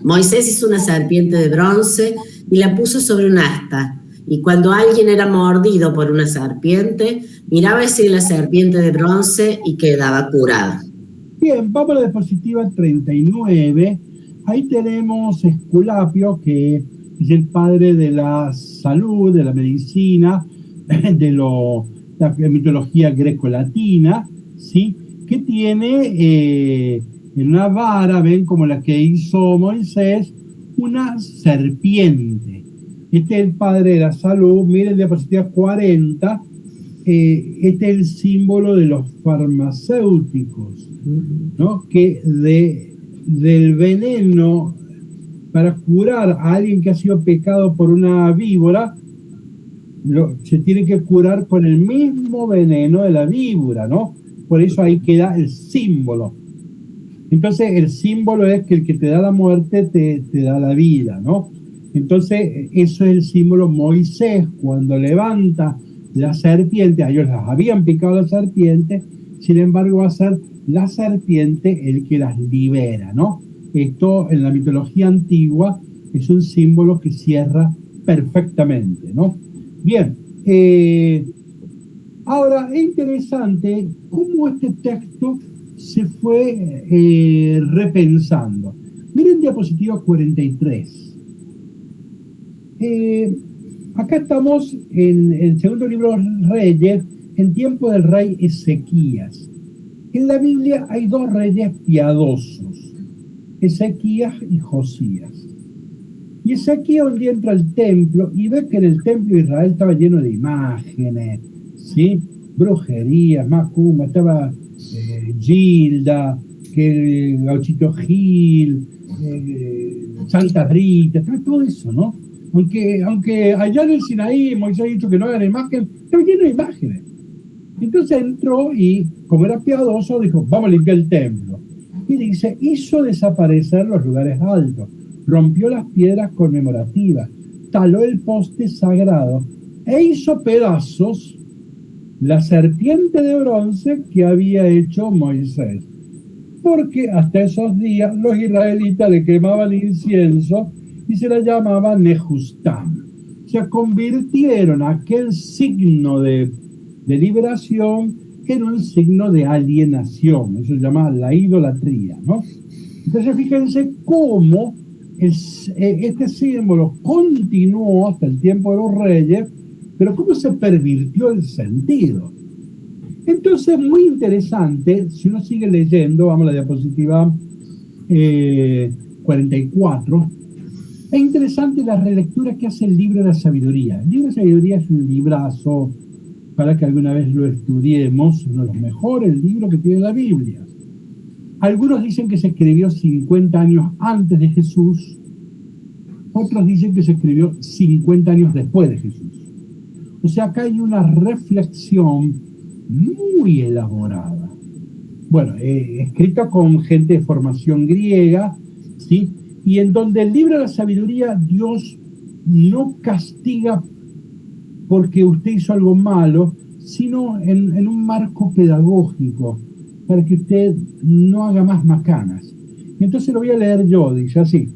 Moisés hizo una serpiente de bronce y la puso sobre un asta. Y cuando alguien era mordido por una serpiente, miraba hacia la serpiente de bronce y quedaba curado. Bien, vamos a la diapositiva 39. Ahí tenemos Esculapio, que es el padre de la salud, de la medicina, de la mitología greco-latina, ¿sí? Que tiene en una vara, ven, como la que hizo Moisés, una serpiente. Este es el padre de la salud. Miren, diapositiva 40. Este es el símbolo de los farmacéuticos, ¿no? Que del veneno para curar a alguien que ha sido picado por una víbora, se tiene que curar con el mismo veneno de la víbora, ¿no? Por eso ahí queda el símbolo. Entonces el símbolo es que el que te da la muerte te da la vida, ¿no? Entonces eso es el símbolo. Moisés, cuando levanta la serpiente, a ellos las habían picado la serpiente, sin embargo va a ser la serpiente el que las libera, ¿no? Esto en la mitología antigua es un símbolo que cierra perfectamente, ¿no? Bien, ahora es interesante cómo este texto se fue repensando. Miren diapositiva 43. Acá estamos en el segundo libro de Reyes, en tiempo del rey Ezequías. En la Biblia hay dos reyes piadosos, Ezequías y Josías. Y Ezequías un día entra al templo y ve que en el templo de Israel estaba lleno de imágenes, ¿sí? Brujerías, macumba, estaba Gilda, que el Gauchito Gil, Santa Rita, estaba todo eso, ¿no? Aunque allá en el Sinaí Moisés ha dicho que no hagan imagen, estaba lleno de imágenes. Entonces entró y, como era piadoso, dijo, vamos a limpiar el templo. Y dice, hizo desaparecer los lugares altos, rompió las piedras conmemorativas, taló el poste sagrado e hizo pedazos la serpiente de bronce que había hecho Moisés. Porque hasta esos días los israelitas le quemaban incienso y se la llamaban Nehustán. O sea, convirtieron aquel signo de liberación en un signo de alienación. Eso se llama la idolatría, ¿no? Entonces fíjense cómo este símbolo continuó hasta el tiempo de los reyes, pero cómo se pervirtió el sentido. Entonces, muy interesante, si uno sigue leyendo, vamos a la diapositiva 44, es interesante la relectura que hace el libro de la sabiduría. El libro de la sabiduría es un librazo para que alguna vez lo estudiemos, uno de los mejores libros que tiene la Biblia. Algunos dicen que se escribió 50 años antes de Jesús, otros dicen que se escribió 50 años después de Jesús. O sea, acá hay una reflexión muy elaborada. Bueno, escrita con gente de formación griega, ¿sí? Y en donde el libro de la sabiduría, Dios no castiga porque usted hizo algo malo, sino en un marco pedagógico, para que usted no haga más macanas. Entonces lo voy a leer yo, dice así.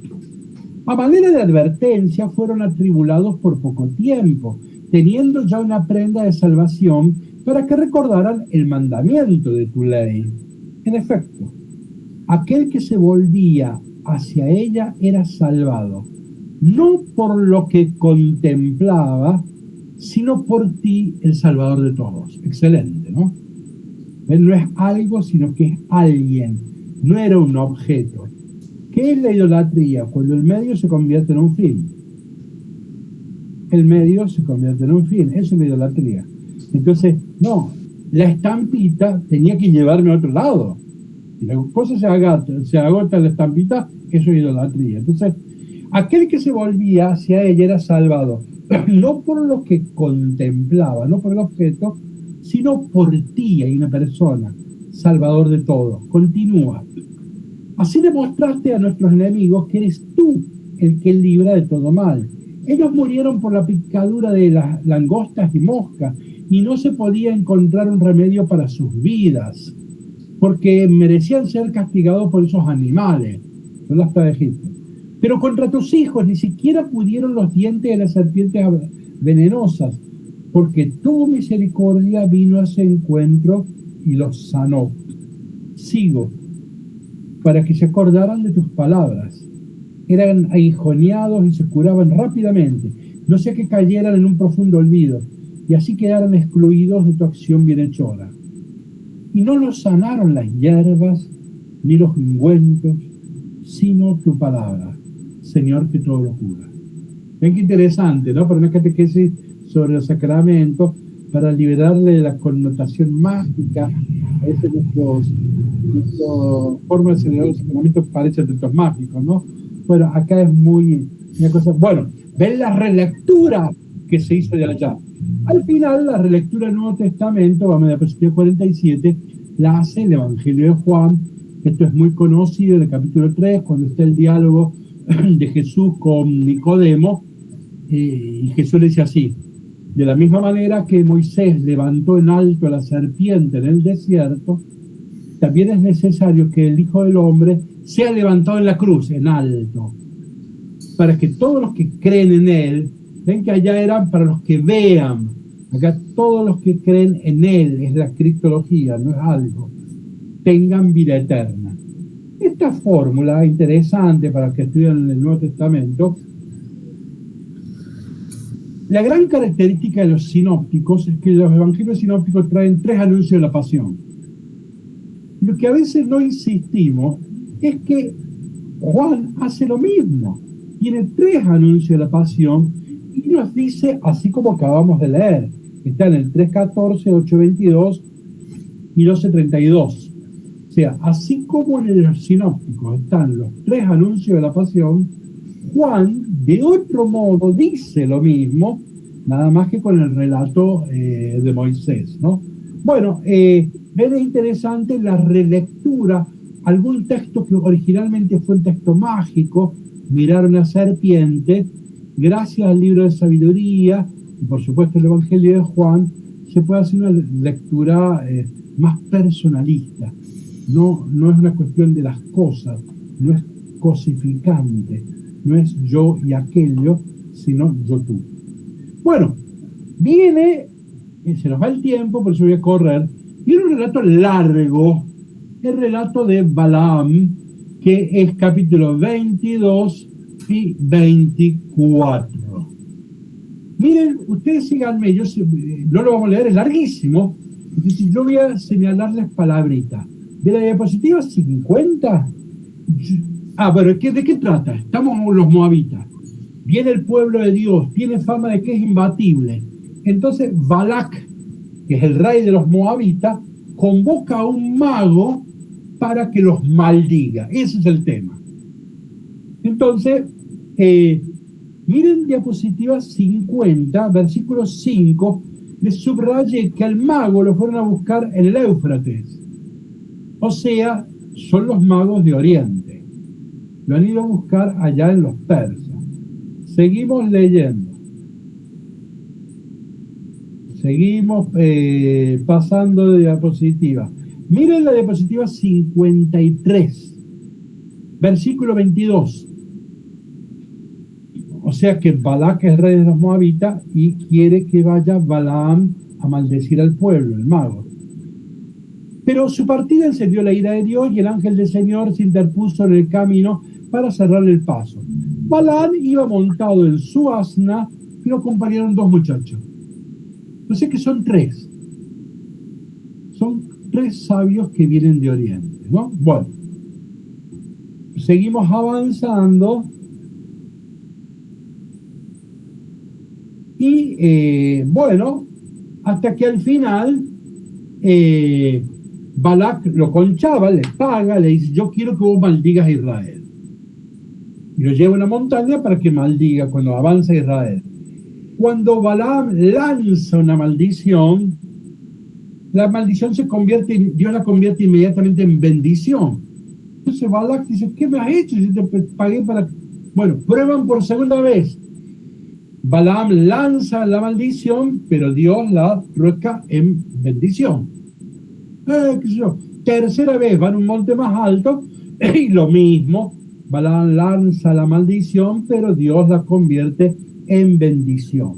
A manera de advertencia fueron atribulados por poco tiempo, teniendo ya una prenda de salvación para que recordaran el mandamiento de tu ley. En efecto, aquel que se volvía hacia ella era salvado, no por lo que contemplaba, sino por ti, el Salvador de todos. Excelente, ¿no? No es algo, sino que es alguien. No era un objeto. ¿Qué es la idolatría? Cuando el medio se convierte en un fin. El medio se convierte en un fin. Eso es la idolatría. Entonces, no, la estampita tenía que llevarme a otro lado. Si la cosa se agota la estampita, eso es idolatría. Entonces, aquel que se volvía hacia ella era salvado, no por lo que contemplaba, no por el objeto, sino por ti. Hay una persona, Salvador de todo. Continúa. Así demostraste a nuestros enemigos que eres tú el que libra de todo mal, Ellos murieron por la picadura de las langostas y moscas y no se podía encontrar un remedio para sus vidas, porque merecían ser castigados por esos animales, por las plagas de Egipto. Pero contra tus hijos ni siquiera pudieron los dientes de las serpientes venenosas, porque tu misericordia vino a ese encuentro y los sanó. Sigo, para que se acordaran de tus palabras. Eran aguijoneados y se curaban rápidamente, no sea que cayeran en un profundo olvido, y así quedaran excluidos de tu acción bienhechora. Y no los sanaron las hierbas, ni los ungüentos, sino tu palabra, Señor, que todo lo cura. Ven qué interesante, ¿no? Para una catequesis sobre los sacramentos, para liberarle de la connotación mágica, a veces nuestra forma de celebrar los sacramentos parece ritos mágicos, ¿no? Bueno, acá es muy una cosa. Bueno, ven la relectura que se hizo de allá. Al final, la relectura del Nuevo Testamento, vamos a la diapositiva 47, la hace el Evangelio de Juan. Esto es muy conocido en el capítulo 3, cuando está el diálogo de Jesús con Nicodemo, y Jesús le dice así: de la misma manera que Moisés levantó en alto a la serpiente en el desierto, también es necesario que el Hijo del Hombre sea levantado en la cruz, en alto, para que todos los que creen en él, ven que allá eran para los que vean, acá todos los que creen en él, es la cristología, no es algo, tengan vida eterna. Esta fórmula interesante para los que estudian en el Nuevo Testamento. La gran característica de los sinópticos es que los evangelios sinópticos traen 3 anuncios de la pasión. Lo que a veces no insistimos es que Juan hace lo mismo. Tiene 3 anuncios de la pasión y nos dice, así como acabamos de leer, está en el 3.14, 8.22 y 12.32. O sea, así como en los sinópticos están los 3 anuncios de la pasión, Juan, de otro modo, dice lo mismo, nada más que con el relato de Moisés, ¿no? Bueno, ven, es interesante la relectura, algún texto que originalmente fue un texto mágico, mirar una serpiente, gracias al libro de sabiduría, y por supuesto el Evangelio de Juan, se puede hacer una lectura más personalista. No es una cuestión de las cosas, no es cosificante, no es yo y aquello, sino yo tú. Bueno, viene, se nos va el tiempo, por eso voy a correr, viene un relato largo, el relato de Balaam, que es capítulo 22 y 24. Miren, ustedes síganme, yo no lo vamos a leer, es larguísimo, entonces yo voy a señalarles palabritas. De la diapositiva 50, bueno, ¿de qué trata? Estamos los moabitas. Viene el pueblo de Dios, tiene fama de que es imbatible. Entonces Balac, que es el rey de los moabitas, convoca a un mago para que los maldiga. Ese es el tema. Entonces, miren diapositiva 50, versículo 5, les subrayé que al mago lo fueron a buscar en el Éufrates. O sea, son los magos de Oriente. Lo han ido a buscar allá en los persas. Seguimos leyendo. Seguimos pasando de diapositiva. Miren la diapositiva 53, versículo 22. O sea que Balac es rey de los moabitas y quiere que vaya Balaam a maldecir al pueblo, el mago. Pero su partida encendió la ira de Dios y el ángel del Señor se interpuso en el camino para cerrarle el paso. Balaam iba montado en su asna y lo acompañaron 2 muchachos. No sé que son 3. Son 3 sabios que vienen de Oriente, ¿no? Bueno, seguimos avanzando. Y bueno, hasta que al final Balac lo conchaba, le paga, le dice: yo quiero que vos maldigas a Israel. Y lo lleva a una montaña para que maldiga cuando avanza Israel. Cuando Balaam lanza una maldición, la maldición Dios la convierte inmediatamente en bendición. Entonces Balac dice: ¿qué me has hecho? Yo te pagué para... Bueno, prueban por segunda vez. Balaam lanza la maldición, pero Dios la trueca en bendición. ¿Qué sé yo? Tercera vez van a un monte más alto y lo mismo. Balaam lanza la maldición, pero Dios la convierte en bendición.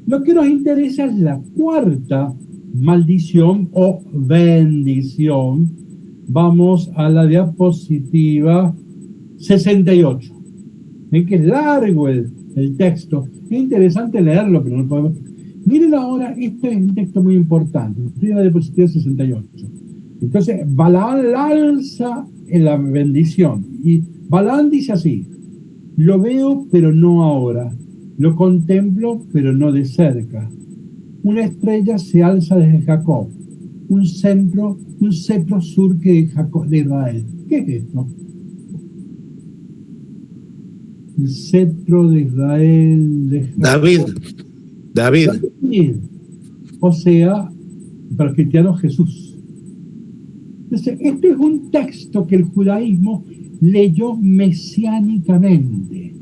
Lo que nos interesa es la cuarta maldición o bendición. Vamos a la diapositiva 68. Ven que es largo el texto. Es interesante leerlo, pero no podemos. Miren ahora, este es un texto muy importante. Estoy en la diapositiva 68. Entonces, Balaam lanza en la bendición. Y Balaam dice así: lo veo, pero no ahora. Lo contemplo, pero no de cerca. Una estrella se alza desde Jacob. Un cetro surge de Jacob, de Israel. ¿Qué es esto? El cetro de Israel de Jacob. David. O sea, para los cristianos, Jesús. Entonces, este es un texto que el judaísmo leyó mesiánicamente.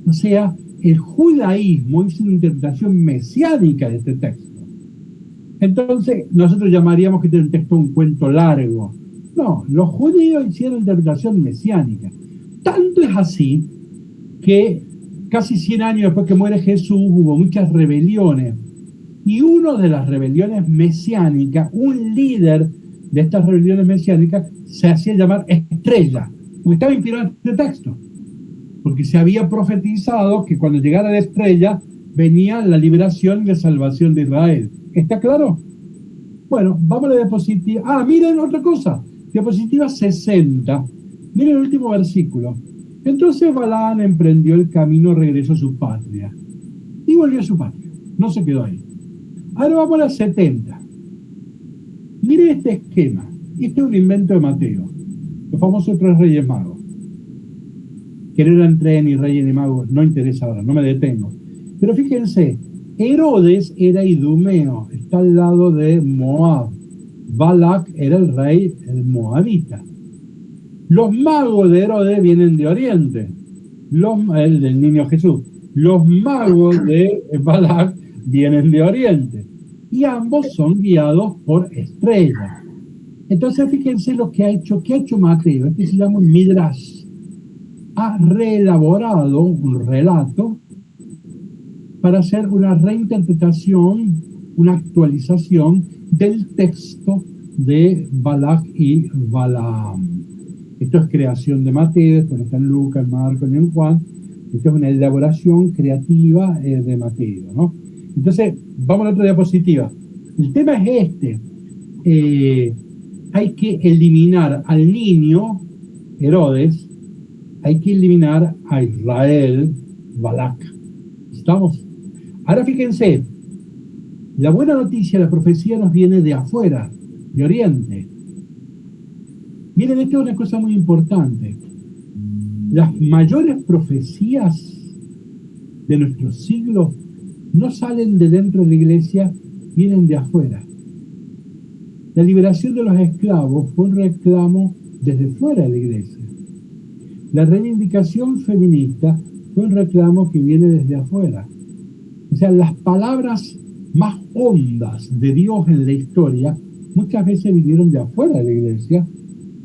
O sea, el judaísmo hizo una interpretación mesiánica de este texto. Entonces, nosotros llamaríamos que este es un texto un cuento largo. No, los judíos hicieron interpretación mesiánica. Tanto es así que casi 100 años después que muere Jesús hubo muchas rebeliones. Y una de las rebeliones mesiánicas, un líder de estas rebeliones mesiánicas, se hacía llamar Estrella, porque estaba inspirado en este texto. Porque se había profetizado que cuando llegara la estrella venía la liberación y la salvación de Israel. ¿Está claro? Bueno, vamos a la diapositiva. Miren otra cosa. Diapositiva 60. Miren el último versículo. Entonces Balaam emprendió el camino, regresó a su patria. Y volvió a su patria. No se quedó ahí. Ahora vamos a la 70. Miren este esquema. Este es un invento de Mateo. Los famosos 3 reyes magos. Que no eran 3 ni reyes ni magos. No interesa ahora, no me detengo. Pero fíjense, Herodes era idumeo, está al lado de Moab. Balac era el rey, el moabita. Los magos de Herodes vienen de Oriente, el del niño Jesús. Los magos de Balac vienen de Oriente. Y ambos son guiados por estrellas. Entonces fíjense lo que ha hecho Mateo, este se llama un Midrash. Ha reelaborado un relato para hacer una reinterpretación, una actualización del texto de Balac y Balaam. Esto es creación de Mateo, esto no está en Lucas, en Marcos ni en Juan. Esto es una elaboración creativa de Mateo, ¿no? Entonces, vamos a la otra diapositiva. El tema es este. Hay que eliminar al niño, Herodes, hay que eliminar a Israel, Balac. ¿Estamos? Ahora fíjense, la buena noticia, la profecía nos viene de afuera, de Oriente. Miren, esto es una cosa muy importante. Las mayores profecías de nuestro siglo no salen de dentro de la iglesia, vienen de afuera. La liberación de los esclavos fue un reclamo desde fuera de la iglesia. La reivindicación feminista fue un reclamo que viene desde afuera. O sea, las palabras más hondas de Dios en la historia muchas veces vinieron de afuera de la iglesia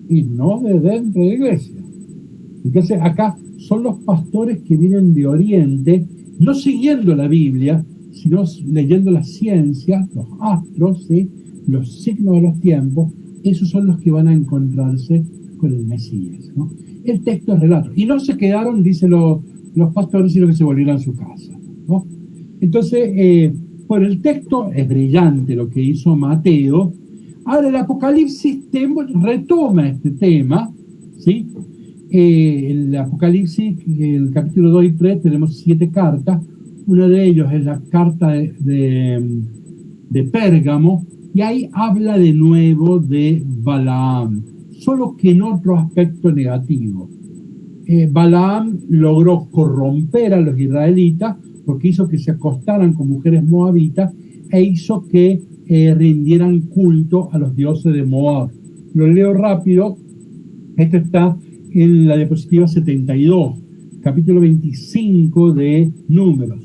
y no de dentro de la iglesia. Entonces acá son los pastores que vienen de Oriente, no siguiendo la Biblia, sino leyendo la ciencia, los astros, ¿sí?, los signos de los tiempos. Esos son los que van a encontrarse con el Mesías, ¿no? El texto es relato. Y no se quedaron, dicen los pastores, sino que se volvieron a su casa, ¿no? Entonces, bueno, el texto es brillante lo que hizo Mateo. Ahora el Apocalipsis retoma este tema, ¿sí? El Apocalipsis, en el capítulo 2 y 3, tenemos 7 cartas. Una de ellos es la carta de Pérgamo, y ahí habla de nuevo de Balaam, solo que en otro aspecto negativo. Balaam logró corromper a los israelitas porque hizo que se acostaran con mujeres moabitas e hizo que rindieran culto a los dioses de Moab. Lo leo rápido. Esto está en la diapositiva 72, capítulo 25 de Números.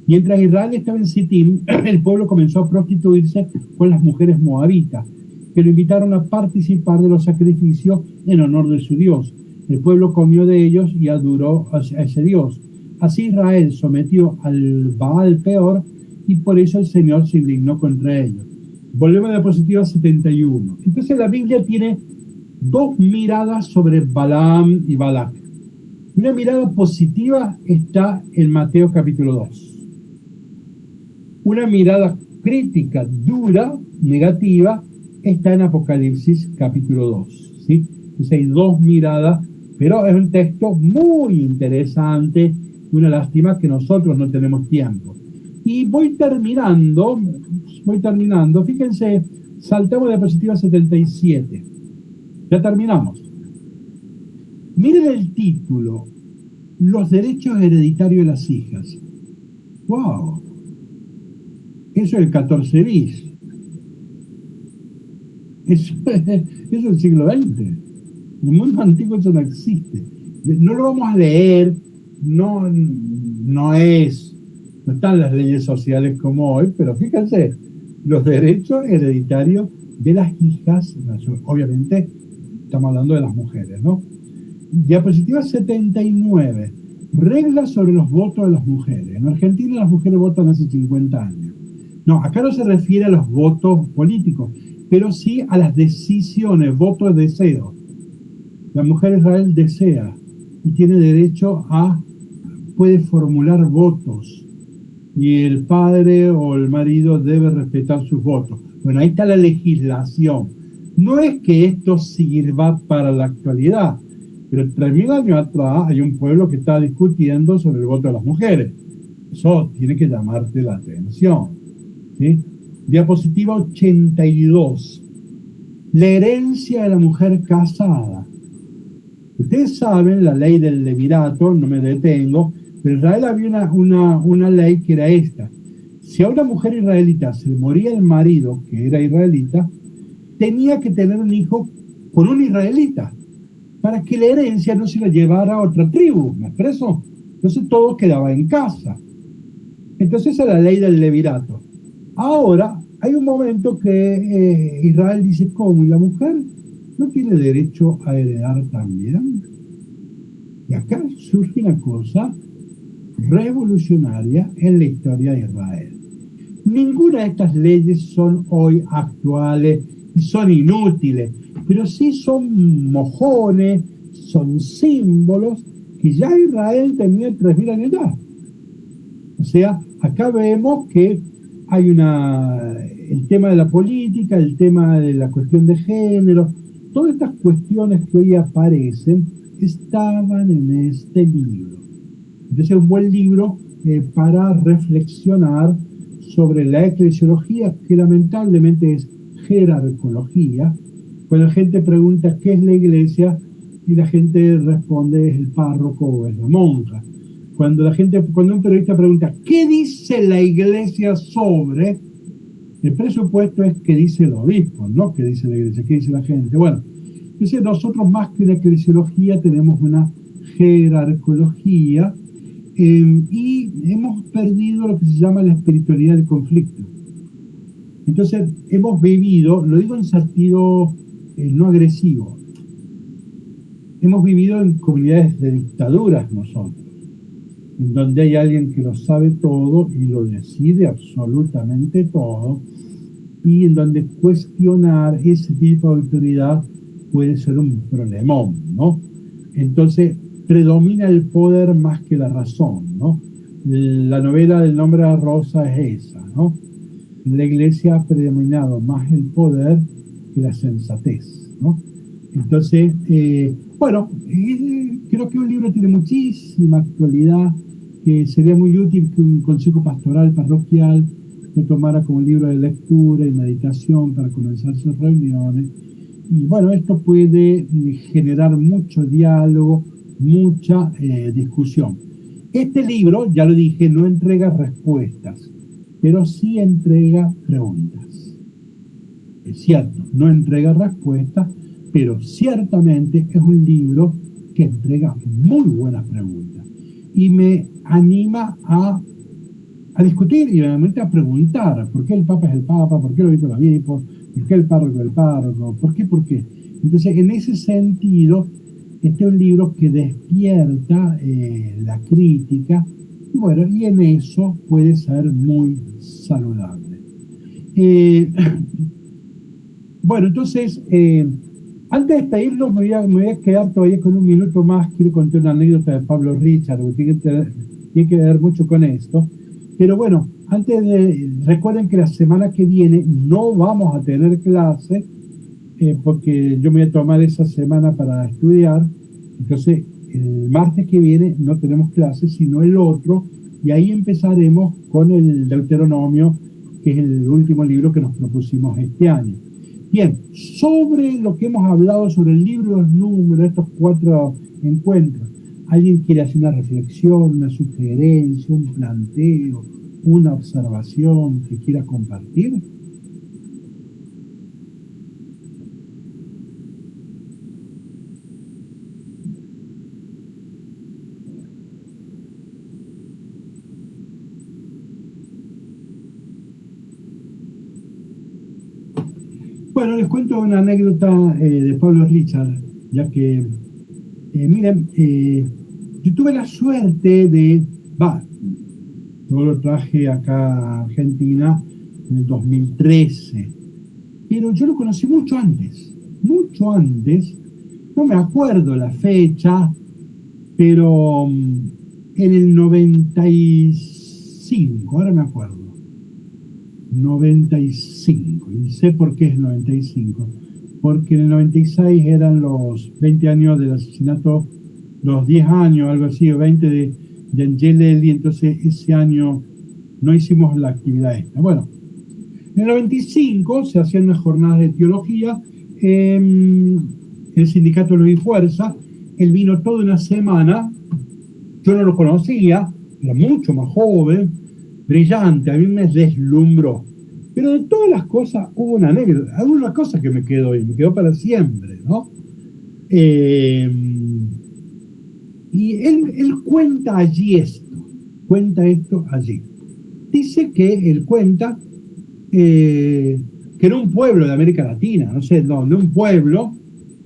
Mientras Israel estaba en Sittim, el pueblo comenzó a prostituirse con las mujeres moabitas, que lo invitaron a participar de los sacrificios en honor de su Dios. El pueblo comió de ellos y adoró a ese Dios. Así Israel sometió al Baal Peor y por eso el Señor se indignó contra ellos. Volvemos a la diapositiva 71. Entonces la Biblia tiene dos miradas sobre Balaam y Balac. Una mirada positiva está en Mateo capítulo 2. Una mirada crítica, dura, negativa, está en Apocalipsis capítulo 2. ¿Sí? Entonces hay dos miradas, pero es un texto muy interesante, una lástima que nosotros no tenemos tiempo. Y voy terminando, fíjense, saltamos de la diapositiva 77. Ya terminamos. Miren el título, los derechos hereditarios de las hijas. ¡Wow! Eso es el 14 bis. Eso es el siglo XX. En el mundo antiguo eso no existe. No lo vamos a leer, no están las leyes sociales como hoy, pero fíjense, los derechos hereditarios de las hijas, obviamente estamos hablando de las mujeres, ¿no? Diapositiva 79, reglas sobre los votos de las mujeres. En Argentina las mujeres votan hace 50 años. No, acá no se refiere a los votos políticos, pero sí a las decisiones, votos de deseo. La mujer de Israel desea y tiene derecho puede formular votos, y el padre o el marido debe respetar sus votos. Bueno, ahí está la legislación. No es que esto sirva para la actualidad, pero 3.000 años atrás hay un pueblo que está discutiendo sobre el voto de las mujeres. Eso tiene que llamarte la atención, ¿sí? Diapositiva 82. La herencia de la mujer casada. Ustedes saben la ley del levirato, no me detengo, pero en Israel había una ley que era esta. Si a una mujer israelita se le moría el marido, que era israelita, tenía que tener un hijo con un israelita, para que la herencia no se la llevara a otra tribu, ¿me expreso? Entonces todo quedaba en casa. Entonces esa es la ley del levirato. Ahora hay un momento que Israel dice, ¿cómo? ¿Y la mujer no tiene derecho a heredar también? Y acá surge una cosa revolucionaria en la historia de Israel. Ninguna de estas leyes son hoy actuales y son inútiles, pero sí son mojones, son símbolos que ya Israel tenía 3.000 años ya. O sea, acá vemos que hay el tema de la política, el tema de la cuestión de género, todas estas cuestiones que hoy aparecen estaban en este libro. Entonces es un buen libro para reflexionar sobre la eclesiología, que lamentablemente es jerarcología. Cuando la gente pregunta qué es la iglesia, y la gente responde es el párroco o es la monja. Cuando un periodista pregunta ¿qué dice la iglesia sobre? El presupuesto es qué dice el obispo, no qué dice la iglesia, qué dice la gente. Bueno, entonces nosotros más que una eclesiología tenemos una jerarcología y hemos perdido lo que se llama la espiritualidad del conflicto. Entonces hemos vivido, lo digo en sentido no agresivo, hemos vivido en comunidades de dictaduras nosotros, en donde hay alguien que lo sabe todo y lo decide absolutamente todo, y en donde cuestionar ese tipo de autoridad puede ser un problemón, ¿no? Entonces predomina el poder más que la razón, ¿no? La novela del nombre de la rosa es esa, ¿no? En la iglesia ha predominado más el poder que la sensatez, ¿no? Entonces, creo que un libro tiene muchísima actualidad, que sería muy útil que un consejo pastoral parroquial lo tomara como un libro de lectura y meditación para comenzar sus reuniones. Y bueno, esto puede generar mucho diálogo, mucha discusión. Este libro, ya lo dije, no entrega respuestas, pero sí entrega preguntas. Es cierto, no entrega respuestas, pero ciertamente es un libro que entrega muy buenas preguntas y me anima a a discutir y realmente a preguntar por qué el Papa es el Papa, por qué el obispo es el obispo, por qué el párroco es el párroco, por qué. Entonces, en ese sentido, este es un libro que despierta la crítica, y bueno, y en eso puede ser muy saludable. Bueno, entonces, antes de despedirnos, me voy a quedar todavía con un minuto más. Quiero contar una anécdota de Pablo Richard, porque tiene que ver mucho con esto. Pero bueno, recuerden que la semana que viene no vamos a tener clase, porque yo me voy a tomar esa semana para estudiar. Entonces, el martes que viene no tenemos clase, sino el otro, y ahí empezaremos con el Deuteronomio, que es el último libro que nos propusimos este año. Bien, sobre lo que hemos hablado sobre el libro de los números, estos 4 encuentros, ¿alguien quiere hacer una reflexión, una sugerencia, un planteo, una observación que quiera compartir? Bueno, les cuento una anécdota de Pablo Richard, ya que, miren, yo tuve la suerte yo lo traje acá a Argentina en el 2013, pero yo lo conocí mucho antes, no me acuerdo la fecha, pero en el 95, ahora me acuerdo. 95, y sé por qué es 95, porque en el 96 eran los 20 años del asesinato, los 10 años, algo así, o 20 de Angelelli, entonces ese año no hicimos la actividad esta. Bueno, en el 95 se hacían unas jornadas de teología en el sindicato Luz y Fuerza. Él vino toda una semana, yo no lo conocía, era mucho más joven, brillante, a mí me deslumbró. Pero de todas las cosas hubo una anécdota, alguna cosa que me quedó para siempre, ¿no? Y él cuenta esto allí. Dice que él cuenta que en un pueblo de América Latina, no sé dónde, un pueblo,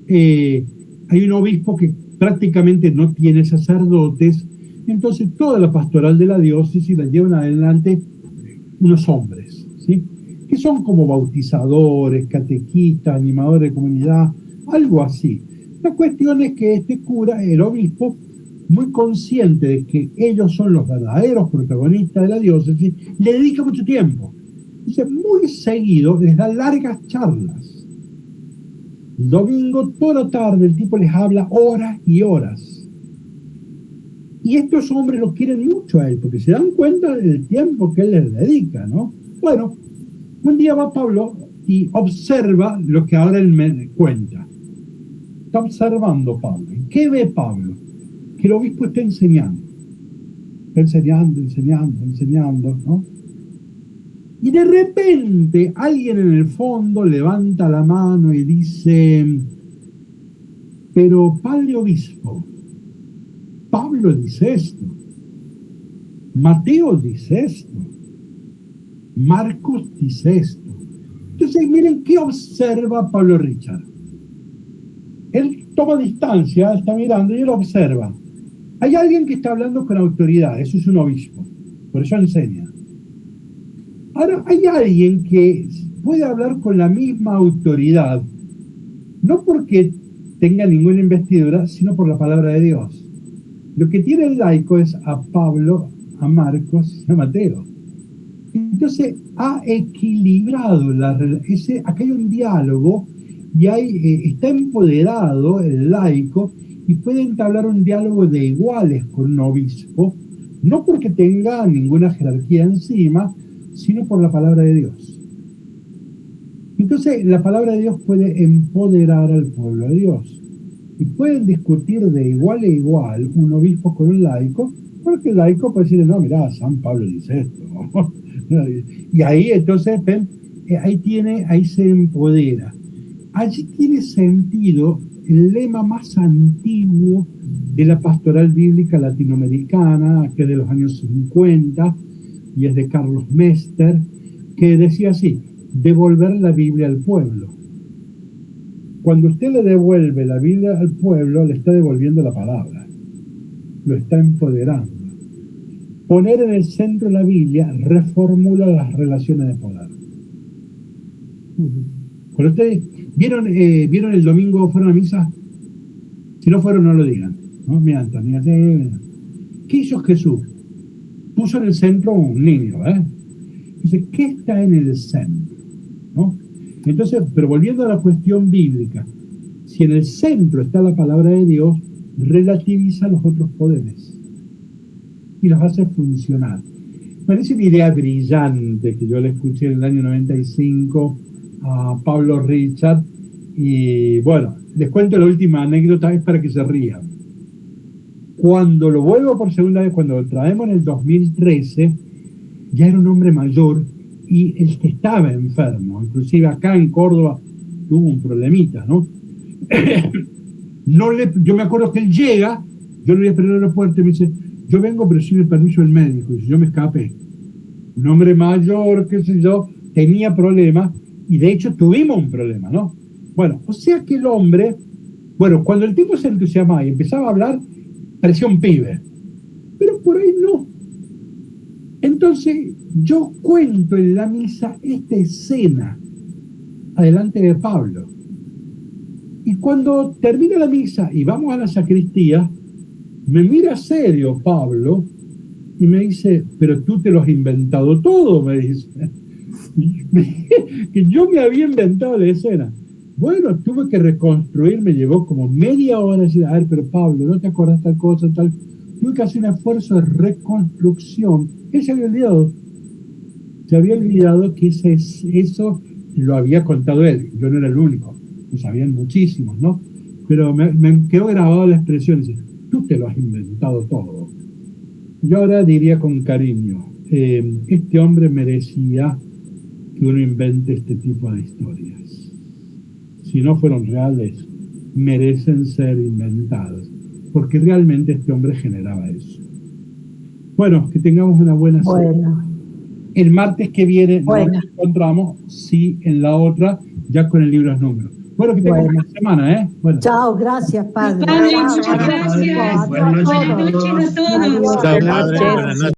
hay un obispo que prácticamente no tiene sacerdotes. Entonces toda la pastoral de la diócesis la llevan adelante unos hombres, ¿sí? Que son como bautizadores, catequistas, animadores de comunidad, algo así. La cuestión es que este cura, el obispo, muy consciente de que ellos son los verdaderos protagonistas de la diócesis, le dedica mucho tiempo. Entonces, muy seguido les da largas charlas. El domingo, toda la tarde, el tipo les habla horas y horas. Y estos hombres lo quieren mucho a él, porque se dan cuenta del tiempo que él les dedica, ¿no? Bueno, un día va Pablo y observa lo que ahora él me cuenta. Está observando Pablo. ¿Y qué ve Pablo? Que el obispo está enseñando. Está enseñando, ¿no? Y de repente alguien en el fondo levanta la mano y dice: pero padre obispo, Pablo dice esto, Mateo dice esto, Marcos dice esto. Entonces miren qué observa Pablo Richard. Él toma distancia, está mirando y él observa. Hay alguien que está hablando con autoridad, eso es un obispo, por eso enseña. Ahora hay alguien que puede hablar con la misma autoridad, no porque tenga ninguna investidura, sino por la palabra de Dios. Lo que tiene el laico es a Pablo, a Marcos y a Mateo. Entonces ha equilibrado acá hay un diálogo y está empoderado el laico y puede entablar un diálogo de iguales con un obispo, no porque tenga ninguna jerarquía encima, sino por la palabra de Dios. Entonces la palabra de Dios puede empoderar al pueblo de Dios. Y pueden discutir de igual a igual un obispo con un laico, porque el laico puede decir: no, mirá, San Pablo dice esto. Y ahí entonces, ven, ahí se empodera. Allí tiene sentido el lema más antiguo de la pastoral bíblica latinoamericana, que es de los años 50, y es de Carlos Mester, que decía así: devolver la Biblia al pueblo. Cuando usted le devuelve la Biblia al pueblo, le está devolviendo la palabra, lo está empoderando. Poner en el centro la Biblia reformula las relaciones de poder. Cuando ustedes vieron el domingo, fueron a misa, si no fueron, no lo digan, ¿no? Mientras, ¿qué hizo Jesús? Puso en el centro un niño, Dice, ¿qué está en el centro? ¿No? Entonces, pero volviendo a la cuestión bíblica, si en el centro está la palabra de Dios, relativiza los otros poderes y los hace funcionar. Me parece una idea brillante que yo le escuché en el año 95 a Pablo Richard, y bueno, les cuento la última anécdota, es para que se rían. Cuando lo vuelvo por segunda vez, cuando lo traemos en el 2013, ya era un hombre mayor y el que estaba enfermo, inclusive acá en Córdoba tuvo un problemita, ¿no? Yo me acuerdo que él llega, yo lo voy a esperar al aeropuerto y me dice, yo vengo pero sin el permiso del médico, y yo me escapé. Un hombre mayor, qué sé yo, tenía problemas, y de hecho tuvimos un problema, ¿no? Bueno, o sea que el hombre, bueno, cuando el tipo se entusiasmaba y empezaba a hablar, parecía un pibe, pero por ahí no. Entonces yo cuento en la misa esta escena adelante de Pablo, y cuando termina la misa y vamos a la sacristía, me mira serio Pablo y me dice, pero tú te lo has inventado todo, me dice. Que yo me había inventado la escena. Bueno, tuve que reconstruir, me llevó como media hora decir, a ver, pero Pablo, ¿no te acuerdas tal cosa, tal? Tuve que hacer un esfuerzo de reconstrucción. Él se había olvidado. Se había olvidado que eso lo había contado él. Yo no era el único. Lo sabían muchísimos, ¿no? Pero me quedó grabada la expresión, dice, tú te lo has inventado todo. Yo ahora diría con cariño, este hombre merecía que uno invente este tipo de historias. Si no fueron reales, merecen ser inventadas, porque realmente este hombre generaba eso. Bueno, que tengamos una buena semana. El martes que viene nos encontramos, sí, en la otra, ya con el libro de los números. Bueno, que tengamos una semana, Bueno. Chao, gracias, padre. Padre, muchas gracias. Buenas noches a todos. Chao, padre. Buenas noches.